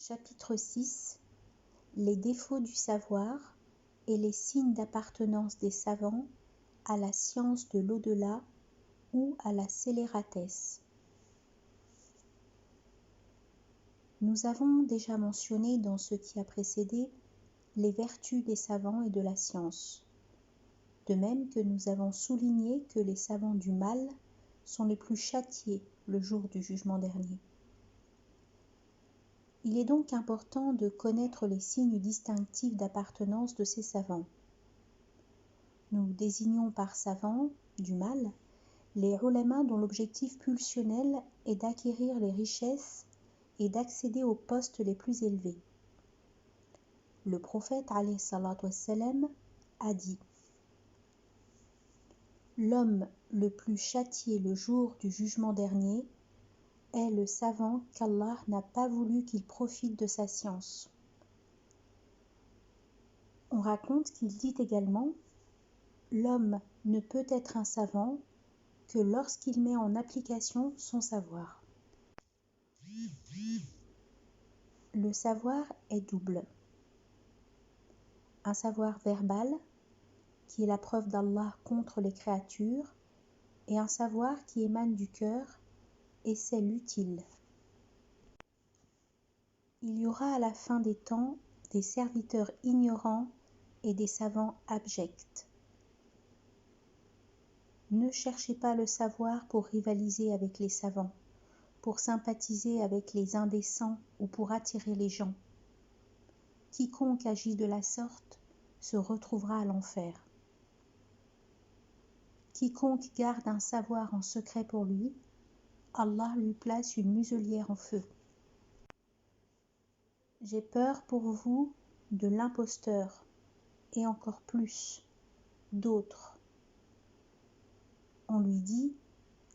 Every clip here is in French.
Chapitre 6 Les défauts du savoir et les signes d'appartenance des savants à la science de l'au-delà ou à la scélératesse. Nous avons déjà mentionné dans ce qui a précédé les vertus des savants et de la science, de même que nous avons souligné que les savants du mal sont les plus châtiés le jour du jugement dernier. Il est donc important de connaître les signes distinctifs d'appartenance de ces savants. Nous désignons par savants du mal les ulama dont l'objectif pulsionnel est d'acquérir les richesses et d'accéder aux postes les plus élevés. Le prophète alayhi salatu wassalam a dit: L'homme le plus châtié le jour du jugement dernier est le savant qu'Allah n'a pas voulu qu'il profite de sa science. On raconte qu'il dit également: L'homme ne peut être un savant que lorsqu'il met en application son savoir. Le savoir est double. Un savoir verbal, qui est la preuve d'Allah contre les créatures, et un savoir qui émane du cœur, et c'est l'utile. Il y aura à la fin des temps des serviteurs ignorants et des savants abjects. Ne cherchez pas le savoir pour rivaliser avec les savants, pour sympathiser avec les indécents ou pour attirer les gens. Quiconque agit de la sorte se retrouvera à l'enfer. Quiconque garde un savoir en secret pour lui, Allah lui place une muselière en feu. J'ai peur pour vous de l'imposteur, et encore plus, d'autres. On lui dit: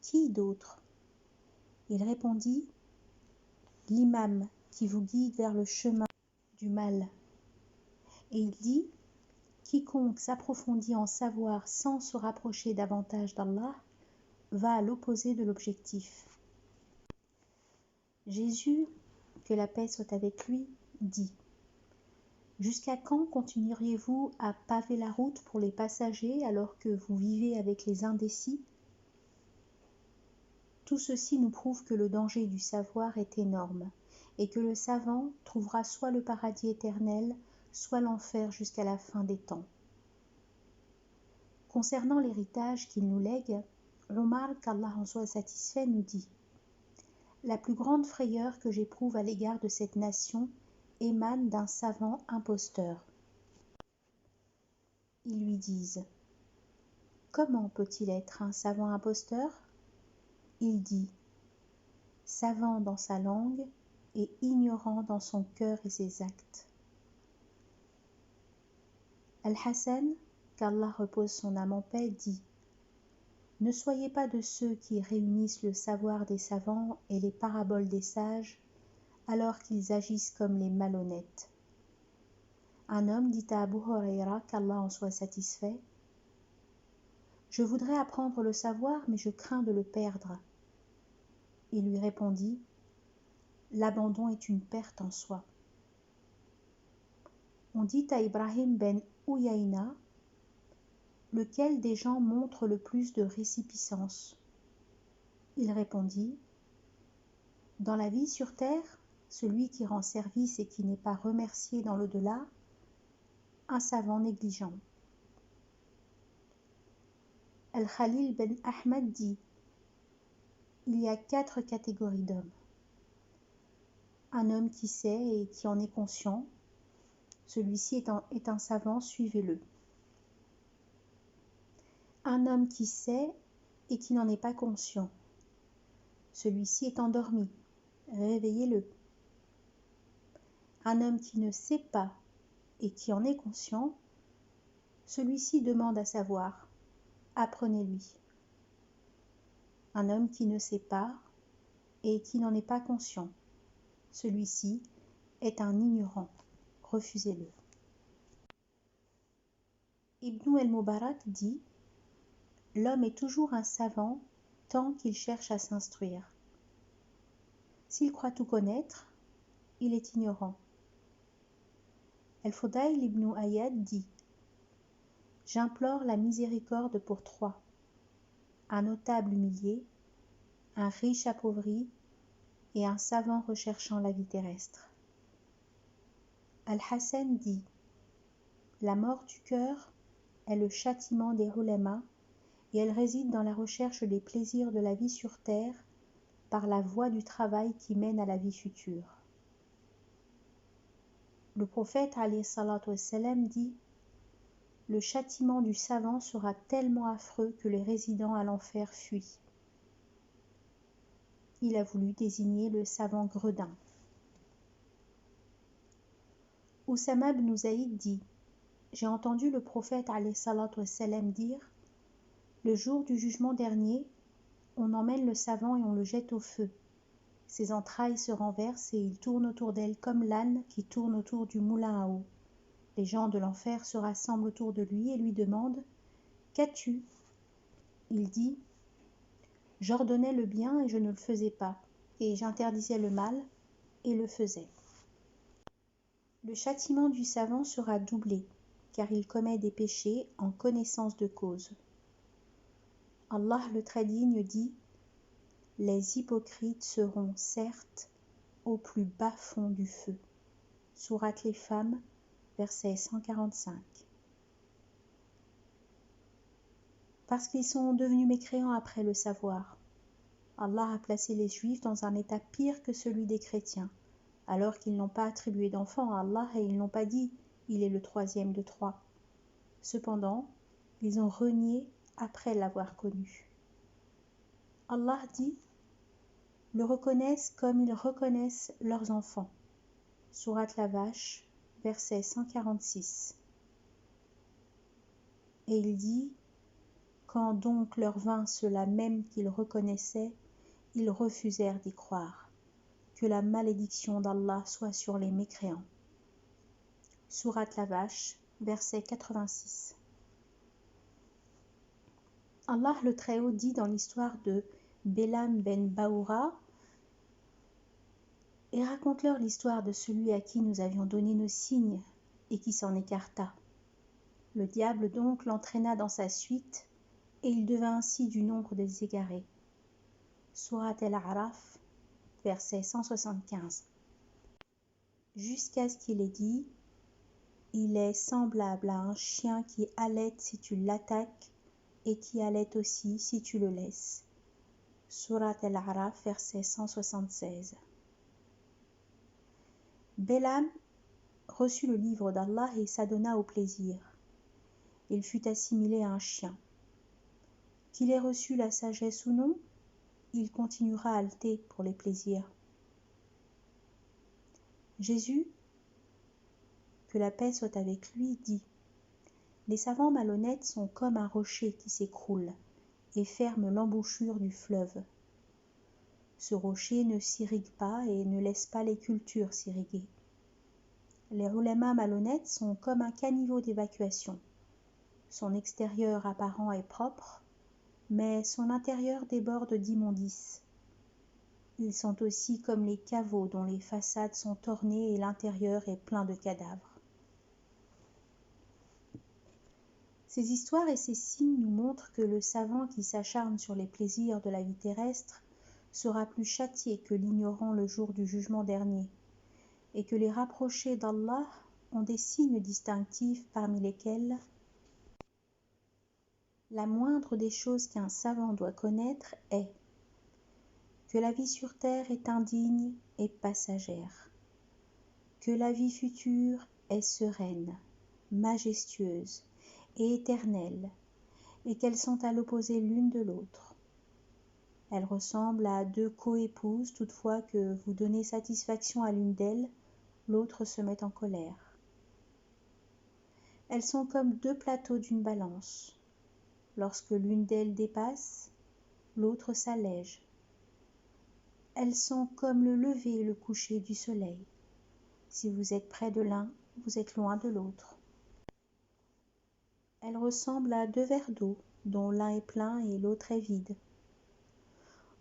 Qui d'autre? Il répondit: L'imam qui vous guide vers le chemin du mal. Et il dit: Quiconque s'approfondit en savoir sans se rapprocher davantage d'Allah va à l'opposé de l'objectif. Jésus, que la paix soit avec lui, dit: Jusqu'à quand continueriez-vous à paver la route pour les passagers alors que vous vivez avec les indécis? Tout ceci nous prouve que le danger du savoir est énorme et que le savant trouvera soit le paradis éternel, soit l'enfer jusqu'à la fin des temps. Concernant l'héritage qu'il nous lègue, Omar, qu'Allah en soit satisfait, nous dit: La plus grande frayeur que j'éprouve à l'égard de cette nation émane d'un savant imposteur. Ils lui disent: Comment peut-il être un savant imposteur? Il dit: Savant dans sa langue et ignorant dans son cœur et ses actes. Al-Hassan, qu'Allah repose son âme en paix, dit: Ne soyez pas de ceux qui réunissent le savoir des savants et les paraboles des sages, alors qu'ils agissent comme les malhonnêtes. Un homme dit à Abu Huraira, qu'Allah en soit satisfait: Je voudrais apprendre le savoir, mais je crains de le perdre. Il lui répondit: L'abandon est une perte en soi. On dit à Ibrahim ben Uyayna: Lequel des gens montre le plus de résipiscence? Il répondit: Dans la vie sur terre, celui qui rend service et qui n'est pas remercié dans l'au-delà, un savant négligent. Al-Khalil ben Ahmad dit: Il y a 4 catégories d'hommes. Un homme qui sait et qui en est conscient, celui-ci est un savant, suivez-le. Un homme qui sait et qui n'en est pas conscient, celui-ci est endormi, réveillez-le. Un homme qui ne sait pas et qui en est conscient, celui-ci demande à savoir, apprenez-lui. Un homme qui ne sait pas et qui n'en est pas conscient, celui-ci est un ignorant, refusez-le. Ibn el-Mubarak dit: L'homme est toujours un savant tant qu'il cherche à s'instruire. S'il croit tout connaître, il est ignorant. Al-Fudayl ibn Ayyad dit « J'implore la miséricorde pour trois, un notable humilié, un riche appauvri et un savant recherchant la vie terrestre. » Al-Hasan dit « La mort du cœur est le châtiment des ulémas et elle réside dans la recherche des plaisirs de la vie sur terre par la voie du travail qui mène à la vie future. » Le prophète alayhi salatu wassalam dit « Le châtiment du savant sera tellement affreux que les résidents à l'enfer fuient. » Il a voulu désigner le savant gredin. Oussama ibn Zaïd dit « J'ai entendu le prophète alayhi salatu wassalam dire « Le jour du jugement dernier, on emmène le savant et on le jette au feu. Ses entrailles se renversent et il tourne autour d'elle comme l'âne qui tourne autour du moulin à eau. Les gens de l'enfer se rassemblent autour de lui et lui demandent « Qu'as-tu » Il dit « J'ordonnais le bien et je ne le faisais pas, et j'interdisais le mal et le faisais. » Le châtiment du savant sera doublé, car il commet des péchés en connaissance de cause. Allah le très digne dit « Les hypocrites seront certes au plus bas fond du feu. » Sourate les femmes, verset 145. Parce qu'ils sont devenus mécréants après le savoir, Allah a placé les Juifs dans un état pire que celui des chrétiens, alors qu'ils n'ont pas attribué d'enfant à Allah et ils n'ont pas dit « il est le troisième de trois ». Cependant, ils ont renié après l'avoir connu. Allah dit « le reconnaissent comme ils reconnaissent leurs enfants ». Sourate la Vache, verset 146. Et il dit « Quand donc leur vint cela même qu'ils reconnaissaient, ils refusèrent d'y croire. Que la malédiction d'Allah soit sur les mécréants. » Sourate la Vache, verset 86. Allah le Très-Haut dit dans l'histoire de Bélam ben Baoura « Et raconte-leur l'histoire de celui à qui nous avions donné nos signes et qui s'en écarta. Le diable donc l'entraîna dans sa suite et il devint ainsi du nombre des égarés. » Sourate Al-A'raf, verset 175. Jusqu'à ce qu'il ait dit « Il est semblable à un chien qui halète si tu l'attaques et qui halète aussi si tu le laisses. » Sourate Al-A'raf, verset 176. Bélam reçut le livre d'Allah et s'adonna au plaisir. Il fut assimilé à un chien. Qu'il ait reçu la sagesse ou non, il continuera à haleter pour les plaisirs. Jésus, que la paix soit avec lui, dit « Les savants malhonnêtes sont comme un rocher qui s'écroule et ferme l'embouchure du fleuve. Ce rocher ne s'irrigue pas et ne laisse pas les cultures s'irriguer. Les ulémas malhonnêtes sont comme un caniveau d'évacuation. Son extérieur apparent est propre, mais son intérieur déborde d'immondices. Ils sont aussi comme les caveaux dont les façades sont ornées et l'intérieur est plein de cadavres. » Ces histoires et ces signes nous montrent que le savant qui s'acharne sur les plaisirs de la vie terrestre sera plus châtié que l'ignorant le jour du jugement dernier, et que les rapprochés d'Allah ont des signes distinctifs parmi lesquels la moindre des choses qu'un savant doit connaître est que la vie sur terre est indigne et passagère, que la vie future est sereine, majestueuse et éternelle, et qu'elles sont à l'opposé l'une de l'autre. Elles ressemblent à deux coépouses, toutefois que vous donnez satisfaction à l'une d'elles, l'autre se met en colère. Elles sont comme deux plateaux d'une balance. Lorsque l'une d'elles dépasse, l'autre s'allège. Elles sont comme le lever et le coucher du soleil. Si vous êtes près de l'un, vous êtes loin de l'autre. Elles ressemblent à deux verres d'eau, dont l'un est plein et l'autre est vide.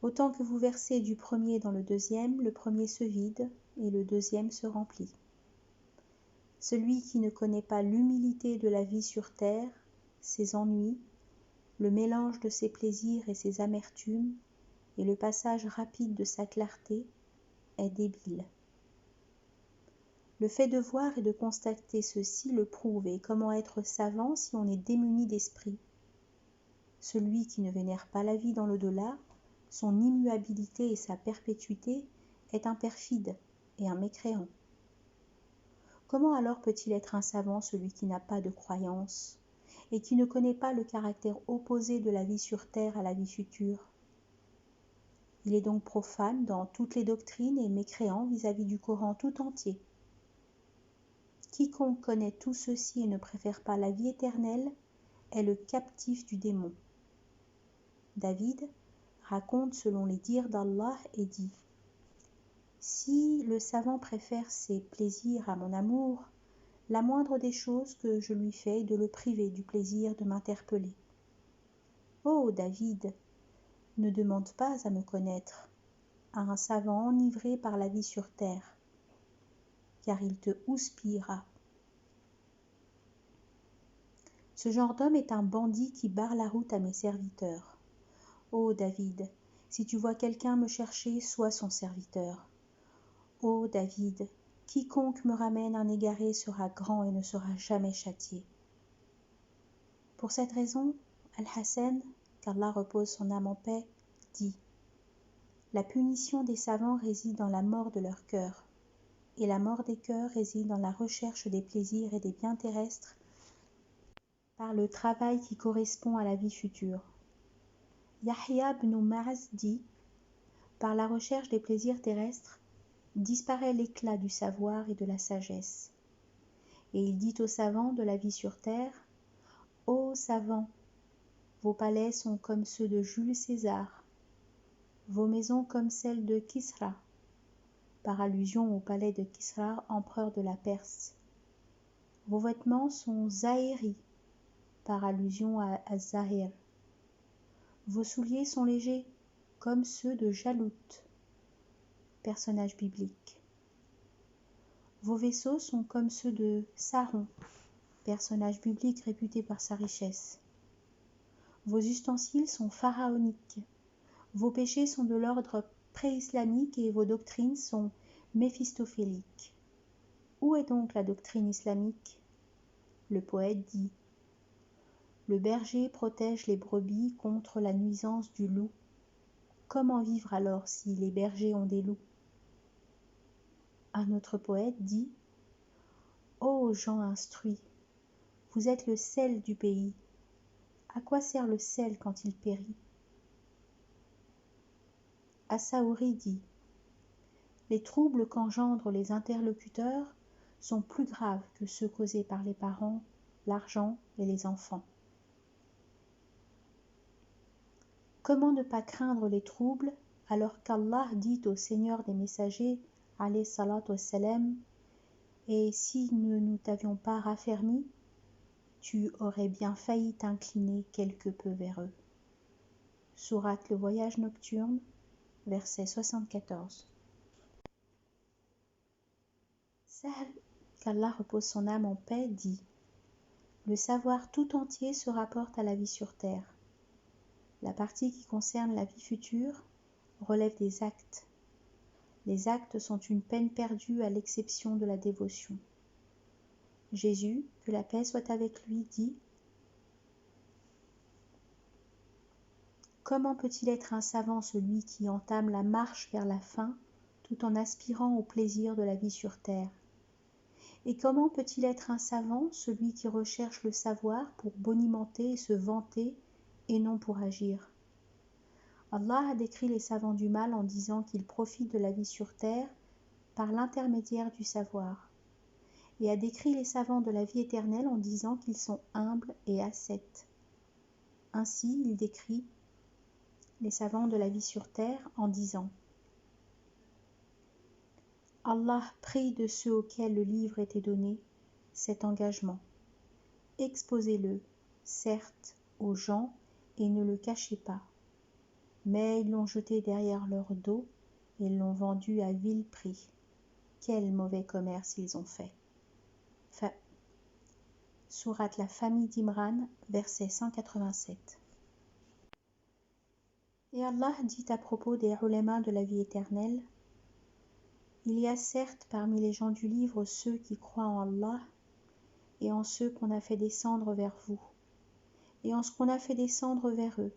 Autant que vous versez du premier dans le deuxième, le premier se vide et le deuxième se remplit. Celui qui ne connaît pas l'humilité de la vie sur terre, ses ennuis, le mélange de ses plaisirs et ses amertumes, et le passage rapide de sa clarté, est débile. Le fait de voir et de constater ceci le prouve, et comment être savant si on est démuni d'esprit. Celui qui ne vénère pas la vie dans l'au-delà, son immuabilité et sa perpétuité, est un perfide et un mécréant. Comment alors peut-il être un savant celui qui n'a pas de croyance et qui ne connaît pas le caractère opposé de la vie sur terre à la vie future? Il est donc profane dans toutes les doctrines et mécréant vis-à-vis du Coran tout entier. Quiconque connaît tout ceci et ne préfère pas la vie éternelle est le captif du démon. David raconte selon les dires d'Allah et dit : si le savant préfère ses plaisirs à mon amour, la moindre des choses que je lui fais est de le priver du plaisir de m'interpeller. Ô David, ne demande pas à me connaître, à un savant enivré par la vie sur terre, car il te houspillera. Ce genre d'homme est un bandit qui barre la route à mes serviteurs. Ô David, si tu vois quelqu'un me chercher, sois son serviteur. Ô David, quiconque me ramène un égaré sera grand et ne sera jamais châtié. Pour cette raison, Al-Hassan, qu'Allah repose son âme en paix, dit : la punition des savants réside dans la mort de leur cœur, et la mort des cœurs réside dans la recherche des plaisirs et des biens terrestres par le travail qui correspond à la vie future. Yahya ibn Ma'az dit : par la recherche des plaisirs terrestres, disparaît l'éclat du savoir et de la sagesse. Et il dit aux savants de la vie sur terre : ô savants, vos palais sont comme ceux de Jules César, vos maisons comme celles de Kisra, par allusion au palais de Kisra, empereur de la Perse. Vos vêtements sont Zahiri, par allusion à Zahir. Vos souliers sont légers, comme ceux de Jalout, personnage biblique. Vos vaisseaux sont comme ceux de Saron, personnage biblique réputé par sa richesse. Vos ustensiles sont pharaoniques. Vos péchés sont de l'ordre pré-islamique et vos doctrines sont méphistophéliques. Où est donc la doctrine islamique ? Le poète dit : le berger protège les brebis contre la nuisance du loup. Comment vivre alors si les bergers ont des loups ? Un autre poète dit : ô gens instruits, vous êtes le sel du pays. À quoi sert le sel quand il périt ? Assaouri dit : les troubles qu'engendrent les interlocuteurs sont plus graves que ceux causés par les parents, l'argent et les enfants. Comment ne pas craindre les troubles alors qu'Allah dit au Seigneur des messagers, alayhi salatu wassalam, et si nous t'avions pas raffermi, tu aurais bien failli t'incliner quelque peu vers eux. Sourate Le Voyage nocturne, verset 74. Sahl, qu'Allah repose son âme en paix, dit : le savoir tout entier se rapporte à la vie sur terre. La partie qui concerne la vie future relève des actes. Les actes sont une peine perdue à l'exception de la dévotion. Jésus, que la paix soit avec lui, dit : comment peut-il être un savant celui qui entame la marche vers la fin tout en aspirant au plaisir de la vie sur terre ? Et comment peut-il être un savant celui qui recherche le savoir pour bonimenter et se vanter et non pour agir ? Allah a décrit les savants du mal en disant qu'ils profitent de la vie sur terre par l'intermédiaire du savoir, et a décrit les savants de la vie éternelle en disant qu'ils sont humbles et ascètes. Ainsi, il décrit les savants de la vie sur terre en disant : Allah prie de ceux auxquels le livre était donné cet engagement. Exposez-le, certes, aux gens et ne le cachez pas. Mais ils l'ont jeté derrière leur dos et l'ont vendu à vil prix. quel mauvais commerce ils ont fait. Sourate La Famille d'Imran, verset 187. Et Allah dit à propos des ulémas de la vie éternelle: il y a certes parmi les gens du livre ceux qui croient en Allah et en ceux qu'on a fait descendre vers vous, et en ce qu'on a fait descendre vers eux.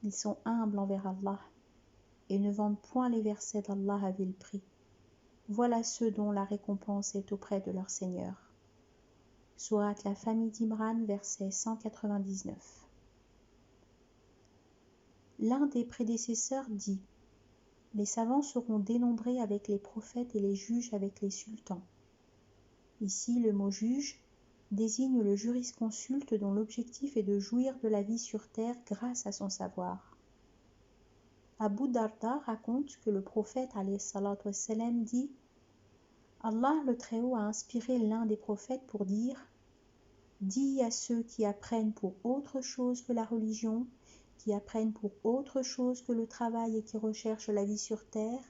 Ils sont humbles envers Allah et ne vendent point les versets d'Allah à vil prix. Voilà ceux dont la récompense est auprès de leur Seigneur. Sourate La Famille d'Imran, verset 199. L'un des prédécesseurs dit: les savants seront dénombrés avec les prophètes et les juges avec les sultans. Ici, le mot juge désigne le jurisconsulte dont l'objectif est de jouir de la vie sur terre grâce à son savoir. Abu Darda raconte que le prophète alayhi salatu wassalam dit: Allah le Très-Haut a inspiré l'un des prophètes pour dire: dis à ceux qui apprennent pour autre chose que la religion, qui apprennent pour autre chose que le travail et qui recherchent la vie sur terre,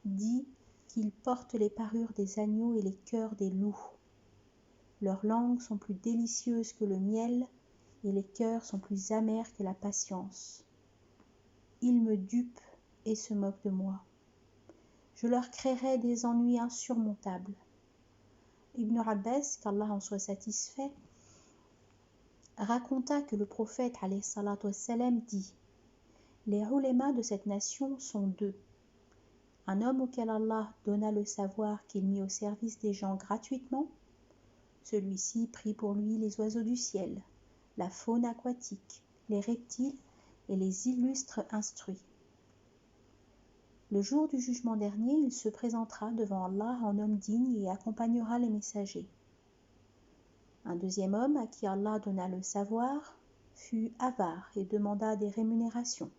dis qu'ils portent les parures des agneaux et les cœurs des loups. Leurs langues sont plus délicieuses que le miel et les cœurs sont plus amers que la patience. Ils me dupent et se moquent de moi. Je leur créerai des ennuis insurmontables. Ibn Abbas, qu'Allah en soit satisfait, raconta que le prophète alayhi salatu wassalam dit: les ulémas de cette nation sont deux. Un homme auquel Allah donna le savoir qu'il mit au service des gens gratuitement. Celui-ci prit pour lui les oiseaux du ciel, la faune aquatique, les reptiles et les illustres instruits. Le jour du jugement dernier, il se présentera devant Allah en homme digne et accompagnera les messagers. Un deuxième homme à qui Allah donna le savoir fut avare et demanda des rémunérations.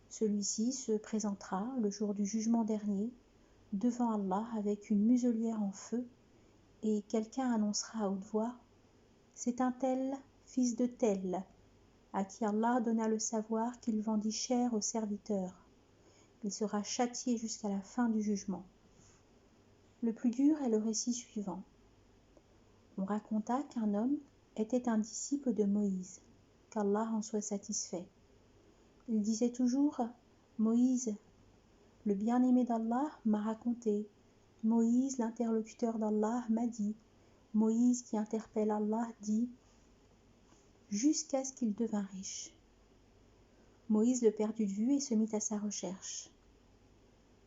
Celui-ci se présentera le jour du jugement dernier devant Allah avec une muselière en feu et quelqu'un annoncera à haute voix: c'est un tel, fils de tel, à qui Allah donna le savoir qu'il vendit cher aux serviteurs. Il sera châtié jusqu'à la fin du jugement. Le plus dur est le récit suivant. On raconta qu'un homme était un disciple de Moïse, qu'Allah en soit satisfait. Il disait toujours: Moïse, le bien-aimé d'Allah, m'a raconté. Moïse, l'interlocuteur d'Allah, m'a dit. Moïse, qui interpelle Allah, dit, jusqu'à ce qu'il devint riche. Moïse le perdit de vue et se mit à sa recherche.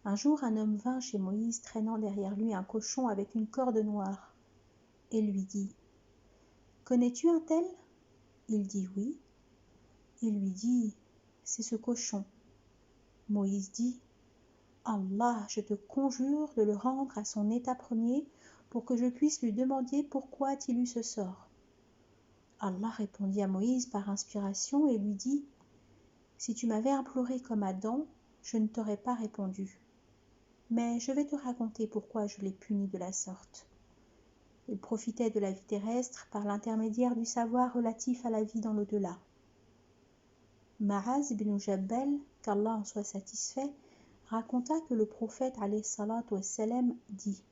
Un jour, un homme vint chez Moïse traînant derrière lui un cochon avec une corde noire et lui dit: connais-tu un tel? Il dit oui. Il lui dit: c'est ce cochon. Moïse dit: Allah, je te conjure de le rendre à son état premier pour que je puisse lui demander pourquoi a-t-il eu ce sort. Allah répondit à Moïse par inspiration et lui dit: si tu m'avais imploré comme Adam, je ne t'aurais pas répondu. Mais je vais te raconter pourquoi je l'ai puni de la sorte. Il profitait de la vie terrestre par l'intermédiaire du savoir relatif à la vie dans l'au-delà. Ma'az ibn Jabal, qu'Allah en soit satisfait, raconta que le prophète alayhi salatu wassalam dit: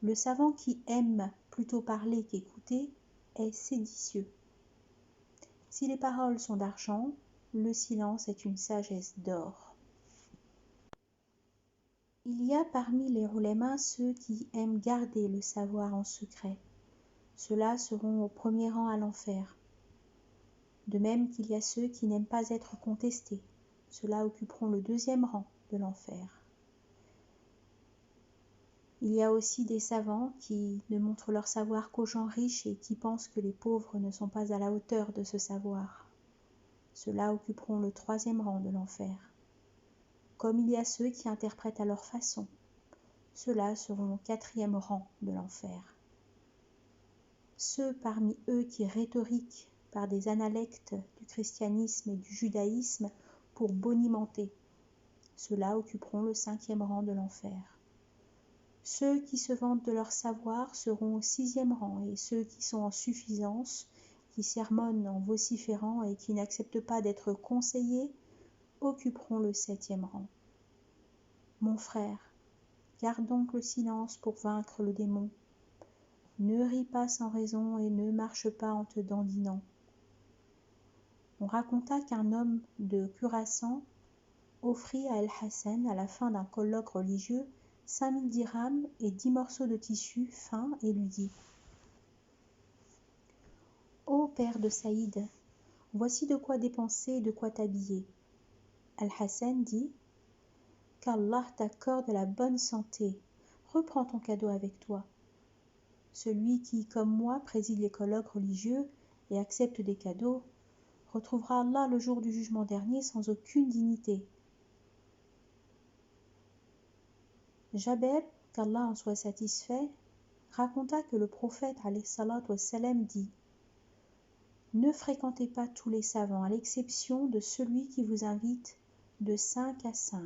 le savant qui aime plutôt parler qu'écouter est séditieux. Si les paroles sont d'argent, le silence est une sagesse d'or. Il y a parmi les ulémas ceux qui aiment garder le savoir en secret. Ceux-là seront au premier rang à l'enfer. De même qu'il y a ceux qui n'aiment pas être contestés. Ceux-là occuperont le deuxième rang de l'enfer. Il y a aussi des savants qui ne montrent leur savoir qu'aux gens riches et qui pensent que les pauvres ne sont pas à la hauteur de ce savoir. Ceux-là occuperont le troisième rang de l'enfer. Comme il y a ceux qui interprètent à leur façon. Ceux-là seront au quatrième rang de l'enfer. Ceux parmi eux qui rhétoriquent par des analectes du christianisme et du judaïsme pour bonimenter. Ceux-là occuperont le cinquième rang de l'enfer. Ceux qui se vantent de leur savoir seront au sixième rang, et ceux qui sont en suffisance, qui sermonnent en vociférant et qui n'acceptent pas d'être conseillés, occuperont le septième rang. Mon frère, garde donc le silence pour vaincre le démon. Ne ris pas sans raison et ne marche pas en te dandinant. On raconta qu'un homme de Khurasan offrit à El-Hassan, à la fin d'un colloque religieux, 5000 dirhams et 10 morceaux de tissu fin et lui dit « Ô père de Saïd, voici de quoi dépenser et de quoi t'habiller. » Al-Hassan dit « Qu'Allah t'accorde la bonne santé, reprends ton cadeau avec toi. Celui qui, comme moi, préside les colloques religieux et accepte des cadeaux, retrouvera Allah le jour du jugement dernier sans aucune dignité. » Jabir, qu'Allah en soit satisfait, raconta que le prophète alayhi salatu wassalam dit « Ne fréquentez pas tous les savants, à l'exception de celui qui vous invite de 5 à 5,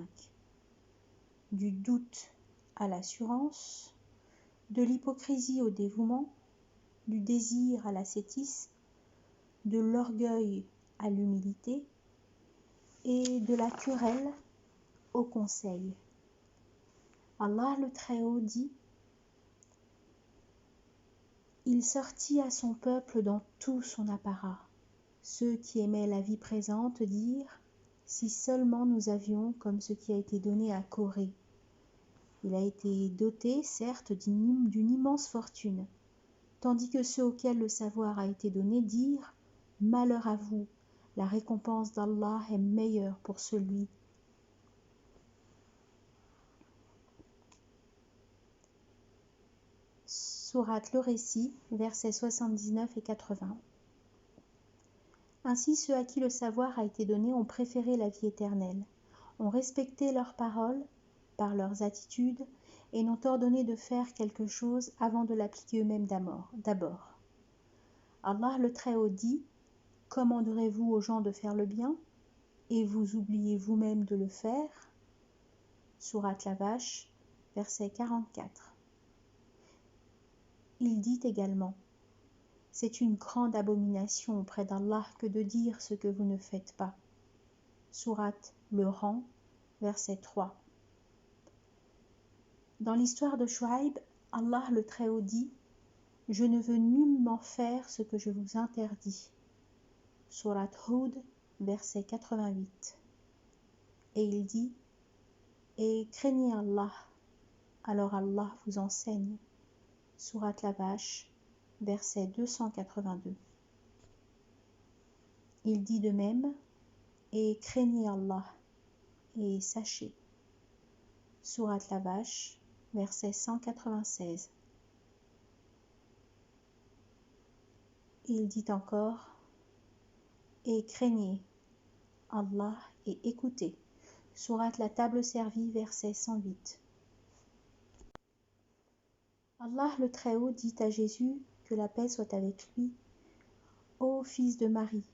du doute à l'assurance, de l'hypocrisie au dévouement, du désir à l'ascétisme, de l'orgueil à l'humilité et de la querelle au conseil. » Allah le Très-Haut dit « Il sortit à son peuple dans tout son apparat. Ceux qui aimaient la vie présente dirent « Si seulement nous avions comme ce qui a été donné à Corée. Il a été doté, certes, d'une immense fortune, tandis que ceux auxquels le savoir a été donné dirent « Malheur à vous, la récompense d'Allah est meilleure pour celui. » Sourate le Récit, versets 79 et 80. Ainsi ceux à qui le savoir a été donné ont préféré la vie éternelle, ont respecté leurs paroles par leurs attitudes et n'ont ordonné de faire quelque chose avant de l'appliquer eux-mêmes d'abord. Allah le Très-Haut dit « Commanderez-vous aux gens de faire le bien et vous oubliez vous-même de le faire ?» Sourate la Vache, verset 44. Il dit également « C'est une grande abomination auprès d'Allah que de dire ce que vous ne faites pas. » Sourate le Rang, verset 3. Dans l'histoire de Shuaïb, Allah le Très-Haut dit « Je ne veux nullement faire ce que je vous interdis. » Sourate Hud, verset 88. Et il dit « Et craignez Allah, alors Allah vous enseigne. » Sourate la Vache, verset 282. Il dit de même « Et craignez Allah, et sachez. » Sourate la Vache, verset 196. Il dit encore « Et craignez Allah et écoutez. » Sourate la Table servie, verset 108. Allah le Très-Haut dit à Jésus, que la paix soit avec lui, « Ô fils de Marie,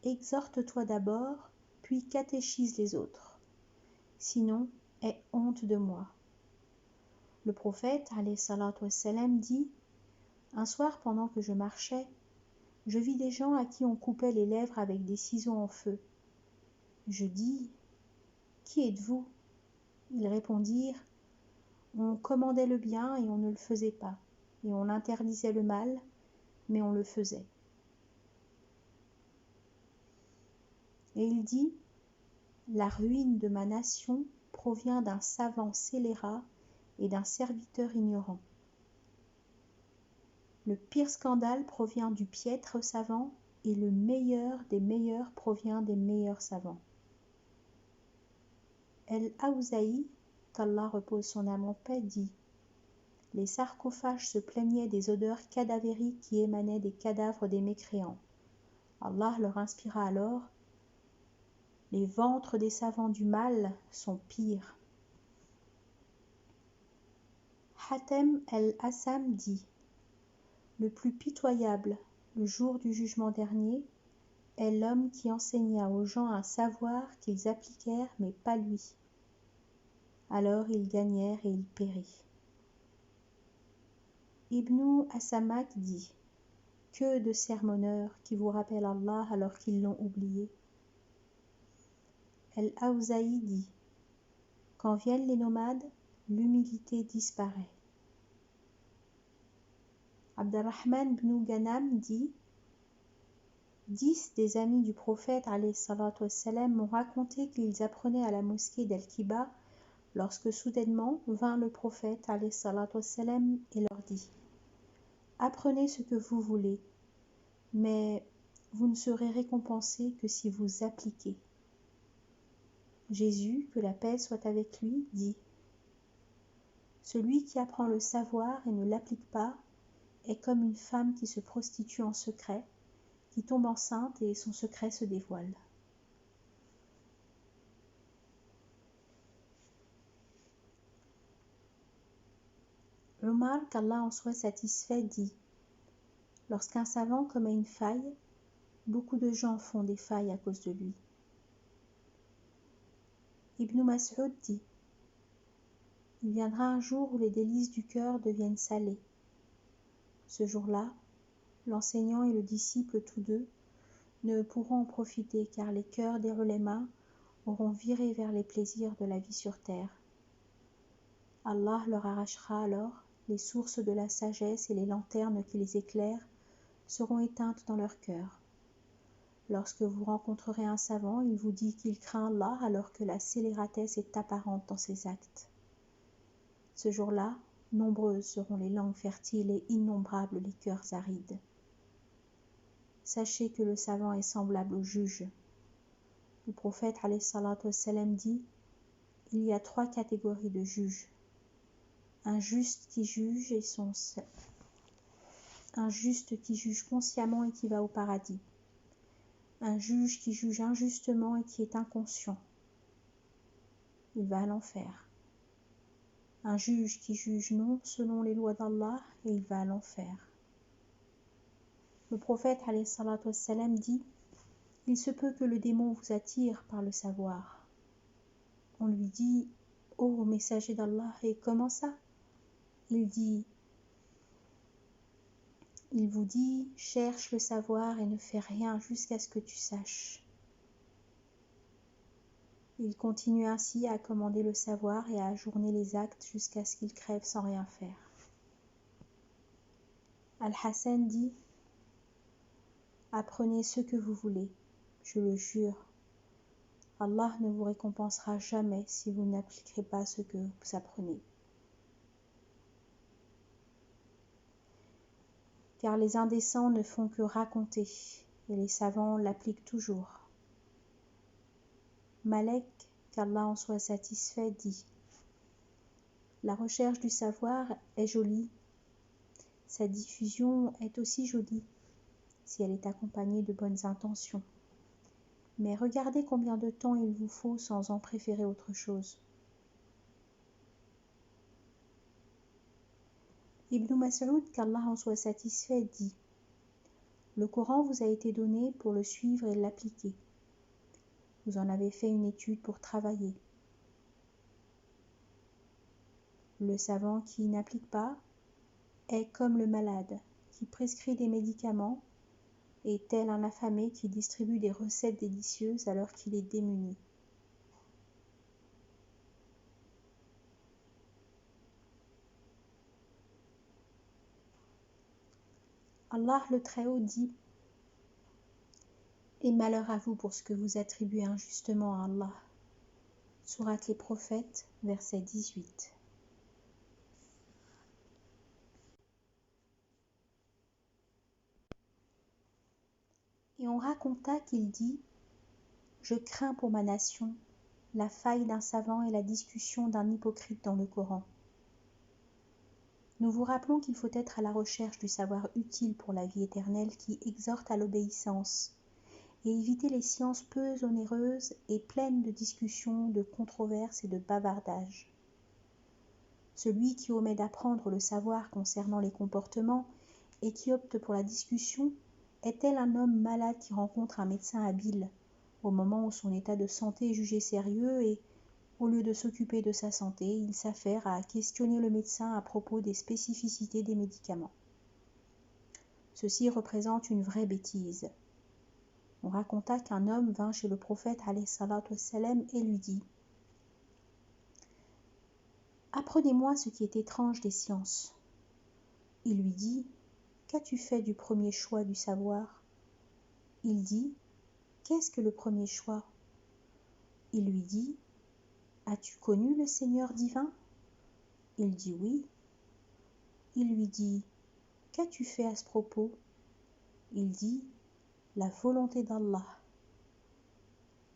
exhorte-toi d'abord, puis catéchise les autres. Sinon, aie honte de moi. » Le prophète, alayhi salatu wassalam, dit « Un soir, pendant que je marchais, je vis des gens à qui on coupait les lèvres avec des ciseaux en feu. Je dis « Qui êtes-vous » Ils répondirent « On commandait le bien et on ne le faisait pas, et on interdisait le mal, mais on le faisait. » Et il dit « La ruine de ma nation provient d'un savant scélérat et d'un serviteur ignorant. Le pire scandale provient du piètre savant et le meilleur des meilleurs provient des meilleurs savants. » El-Aouzaï, qu'Allah repose son âme en paix, dit « Les sarcophages se plaignaient des odeurs cadavériques qui émanaient des cadavres des mécréants. Allah leur inspira alors « Les ventres des savants du mal sont pires. » Hatem el-Assam dit « Le plus pitoyable, le jour du jugement dernier, est l'homme qui enseigna aux gens un savoir qu'ils appliquèrent, mais pas lui. Alors ils gagnèrent et il périt. » Ibn Asamak dit « Que de sermonneurs qui vous rappellent Allah alors qu'ils l'ont oublié. » El-Aouzaï dit « Quand viennent les nomades, l'humilité disparaît. Abdurrahman ibn Ghanam dit « 10 des amis du prophète alayhi salatu wassalam m'ont raconté qu'ils apprenaient à la mosquée d'Al-Kiba lorsque soudainement vint le prophète alayhi salatu wassalam et leur dit « Apprenez ce que vous voulez, mais vous ne serez récompensés que si vous appliquez. » Jésus, que la paix soit avec lui, dit « Celui qui apprend le savoir et ne l'applique pas est comme une femme qui se prostitue en secret, qui tombe enceinte et son secret se dévoile. » Omar, qu'Allah en soit satisfait, dit « Lorsqu'un savant commet une faille, beaucoup de gens font des failles à cause de lui. » Ibn Mas'ud dit « Il viendra un jour où les délices du cœur deviennent salées. Ce jour-là, l'enseignant et le disciple tous deux ne pourront en profiter car les cœurs des ulémas auront viré vers les plaisirs de la vie sur terre. Allah leur arrachera alors les sources de la sagesse et les lanternes qui les éclairent seront éteintes dans leur cœur. Lorsque vous rencontrerez un savant, il vous dit qu'il craint Allah alors que la scélératesse est apparente dans ses actes. Ce jour-là, nombreuses seront les langues fertiles et innombrables les cœurs arides. Sachez que le savant est semblable au juge. Le prophète alayhi salatu wassalam dit « Il y a 3 catégories de juges. Un juste qui juge consciemment et qui va au paradis. Un juge qui juge injustement et qui est inconscient. Il va à l'enfer. Un juge qui juge non selon les lois d'Allah et il va à l'enfer. » Le prophète alayhi salatu wassalam dit « Il se peut que le démon vous attire par le savoir. » On lui dit « Ô messager d'Allah, et comment ça ?» Il vous dit « Cherche le savoir et ne fais rien jusqu'à ce que tu saches. » Il continue ainsi à commander le savoir et à ajourner les actes jusqu'à ce qu'il crève sans rien faire. Al-Hassan dit « Apprenez ce que vous voulez, je le jure. Allah ne vous récompensera jamais si vous n'appliquerez pas ce que vous apprenez. » Car les indécents ne font que raconter, et les savants l'appliquent toujours. Malek, qu'Allah en soit satisfait, dit « La recherche du savoir est jolie, sa diffusion est aussi jolie, si elle est accompagnée de bonnes intentions. Mais regardez combien de temps il vous faut sans en préférer autre chose. » Ibn Mas'ud, qu'Allah en soit satisfait, dit « Le Coran vous a été donné pour le suivre et l'appliquer. Vous en avez fait une étude pour travailler. Le savant qui n'applique pas est comme le malade qui prescrit des médicaments et tel un affamé qui distribue des recettes délicieuses alors qu'il est démuni. Allah le Très-Haut dit « Et malheur à vous pour ce que vous attribuez injustement à Allah. » Sourate les Prophètes, verset 18. Et on raconta qu'il dit « Je crains pour ma nation la faille d'un savant et la discussion d'un hypocrite dans le Coran. » Nous vous rappelons qu'il faut être à la recherche du savoir utile pour la vie éternelle qui exhorte à l'obéissance et éviter les sciences peu onéreuses et pleines de discussions, de controverses et de bavardages. Celui qui omet d'apprendre le savoir concernant les comportements et qui opte pour la discussion est tel un homme malade qui rencontre un médecin habile au moment où son état de santé est jugé sérieux et, au lieu de s'occuper de sa santé, il s'affaire à questionner le médecin à propos des spécificités des médicaments. Ceci représente une vraie bêtise. On raconta qu'un homme vint chez le prophète alayhi salatu wassalam et lui dit Apprenez-moi ce qui est étrange des sciences. Il lui dit, qu'as-tu fait du premier choix du savoir? Il dit, qu'est-ce que le premier choix? Il lui dit, as-tu connu le Seigneur divin? Il dit oui. Il lui dit, qu'as-tu fait à ce propos? Il dit, la volonté d'Allah.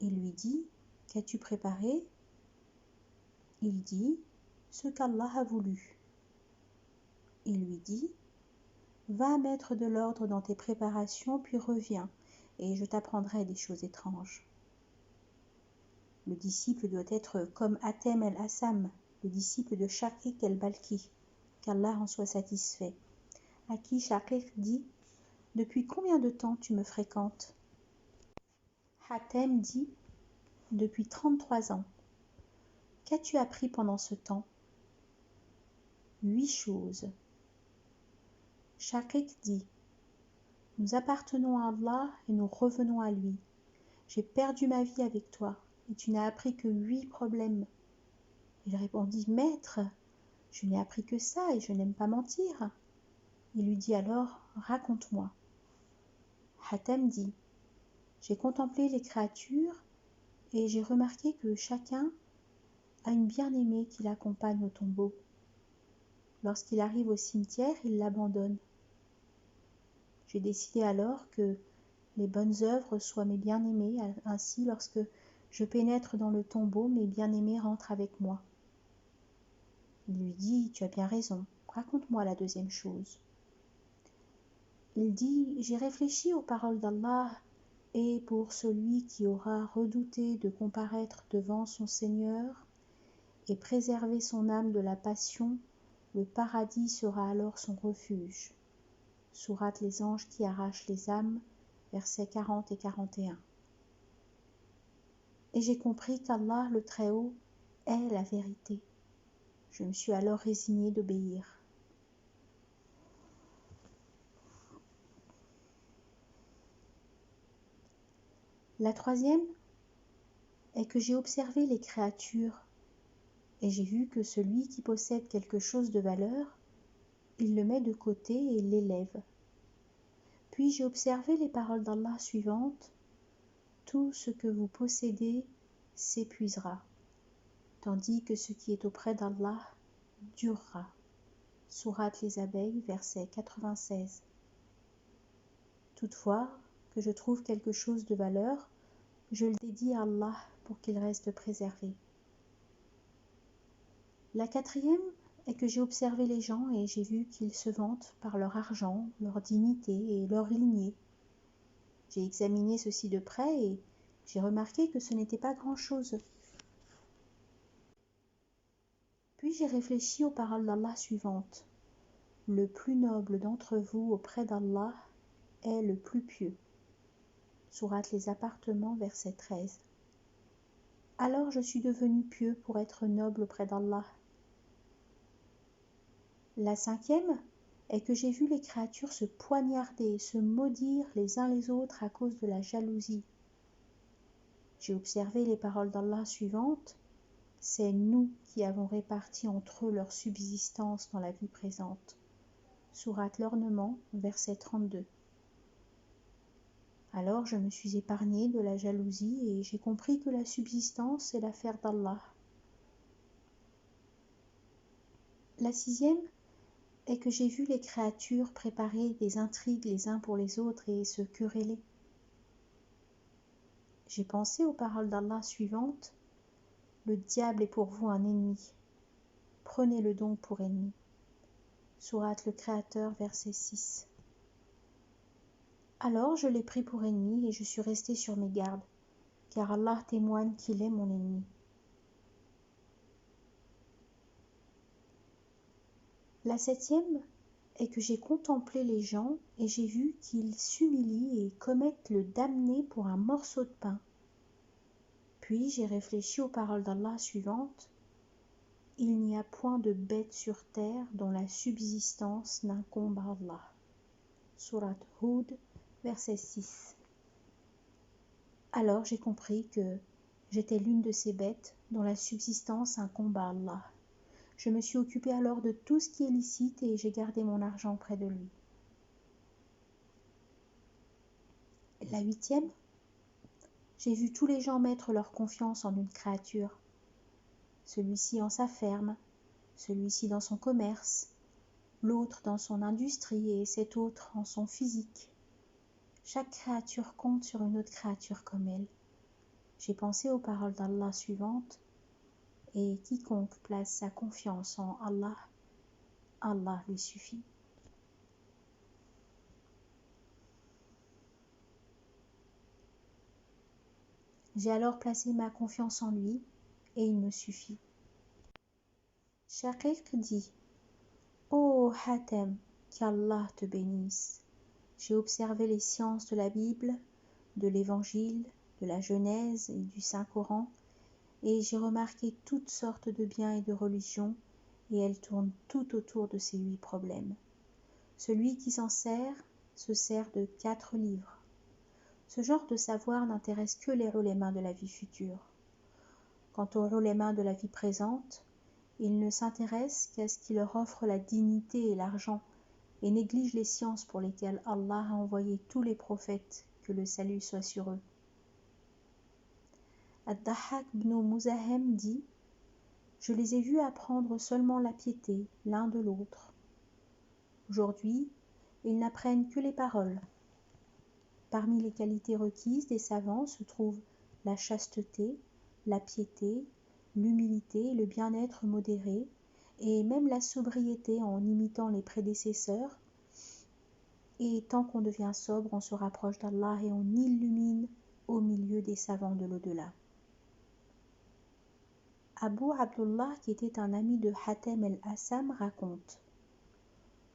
Il lui dit, qu'as-tu préparé? Il dit, ce qu'Allah a voulu. Il lui dit, va mettre de l'ordre dans tes préparations, puis reviens, et je t'apprendrai des choses étranges. Le disciple doit être comme Hatem el-Assam, le disciple de Shaqiq el-Balki, qu'Allah en soit satisfait, à qui Shaqiq dit, depuis combien de temps tu me fréquentes? Hatem dit, depuis 33 ans. Qu'as-tu appris pendant ce temps? 8 choses. Shaqiq dit, nous appartenons à Allah et nous revenons à lui. J'ai perdu ma vie avec toi et tu n'as appris que 8 problèmes. Il répondit, Maître, je n'ai appris que ça et je n'aime pas mentir. Il lui dit alors, raconte-moi. Hatem dit, j'ai contemplé les créatures et j'ai remarqué que chacun a une bien-aimée qui l'accompagne au tombeau. Lorsqu'il arrive au cimetière, il l'abandonne. J'ai décidé alors que les bonnes œuvres soient mes bien-aimés, ainsi lorsque je pénètre dans le tombeau, mes bien-aimés rentrent avec moi. Il lui dit, tu as bien raison, raconte-moi la deuxième chose. Il dit, j'ai réfléchi aux paroles d'Allah et pour celui qui aura redouté de comparaître devant son Seigneur et préserver son âme de la passion, le paradis sera alors son refuge. Sourate Les anges qui arrachent les âmes, versets 40 et 41. Et j'ai compris qu'Allah le Très-Haut est la vérité. Je me suis alors résignée d'obéir. La troisième est que j'ai observé les créatures et j'ai vu que celui qui possède quelque chose de valeur, il le met de côté et l'élève. Puis j'ai observé les paroles d'Allah suivantes, tout ce que vous possédez s'épuisera, tandis que ce qui est auprès d'Allah durera. Sourate Les abeilles, verset 96. Toutefois, que je trouve quelque chose de valeur, je le dédie à Allah pour qu'il reste préservé. La quatrième est que j'ai observé les gens et j'ai vu qu'ils se vantent par leur argent, leur dignité et leur lignée. J'ai examiné ceci de près et j'ai remarqué que ce n'était pas grand-chose. Puis j'ai réfléchi aux paroles d'Allah suivantes. Le plus noble d'entre vous auprès d'Allah est le plus pieux. Sourate Les appartements, verset 13. Alors je suis devenu pieux pour être noble auprès d'Allah. La cinquième est que j'ai vu les créatures se poignarder et se maudire les uns les autres à cause de la jalousie. J'ai observé les paroles d'Allah suivantes. C'est nous qui avons réparti entre eux leur subsistance dans la vie présente. Sourate L'ornement, verset 32. Alors je me suis épargnée de la jalousie et j'ai compris que la subsistance est l'affaire d'Allah. La sixième est que j'ai vu les créatures préparer des intrigues les uns pour les autres et se quereller. J'ai pensé aux paroles d'Allah suivantes. Le diable est pour vous un ennemi. Prenez-le donc pour ennemi. Sourate Le Créateur, verset 6. Alors je l'ai pris pour ennemi et je suis resté sur mes gardes, car Allah témoigne qu'il est mon ennemi. La septième est que j'ai contemplé les gens et j'ai vu qu'ils s'humilient et commettent le damné pour un morceau de pain. Puis j'ai réfléchi aux paroles d'Allah suivantes. Il n'y a point de bête sur terre dont la subsistance n'incombe à Allah. Sourate Hud, verset 6. Alors j'ai compris que j'étais l'une de ces bêtes dont la subsistance incombe à Allah. Je me suis occupée alors de tout ce qui est licite et j'ai gardé mon argent près de lui. La 8e, j'ai vu tous les gens mettre leur confiance en une créature. Celui-ci en sa ferme, celui-ci dans son commerce, l'autre dans son industrie et cet autre en son physique. Chaque créature compte sur une autre créature comme elle. J'ai pensé aux paroles d'Allah suivantes. Et quiconque place sa confiance en Allah, Allah lui suffit. J'ai alors placé ma confiance en lui et il me suffit. Shaqiq dit: Ô Hatem, qu'Allah te bénisse. J'ai observé les sciences de la Bible, de l'Évangile, de la Genèse et du Saint-Coran, et j'ai remarqué toutes sortes de biens et de religions, et elles tournent tout autour de ces 8 problèmes. Celui qui s'en sert se sert de 4 livres. Ce genre de savoir n'intéresse que les ulémas de la vie future. Quant aux ulémas de la vie présente, ils ne s'intéressent qu'à ce qui leur offre la dignité et l'argent, et négligent les sciences pour lesquelles Allah a envoyé tous les prophètes, que le salut soit sur eux. Ad-Dahhak ibn Muzahem dit: Je les ai vus apprendre seulement la piété l'un de l'autre. Aujourd'hui, ils n'apprennent que les paroles. Parmi les qualités requises des savants se trouvent la chasteté, la piété, l'humilité, le bien-être modéré, et même la sobriété en imitant les prédécesseurs. Et tant qu'on devient sobre, on se rapproche d'Allah et on illumine au milieu des savants de l'au-delà. Abu Abdullah, qui était un ami de Hatem el-Assam, raconte: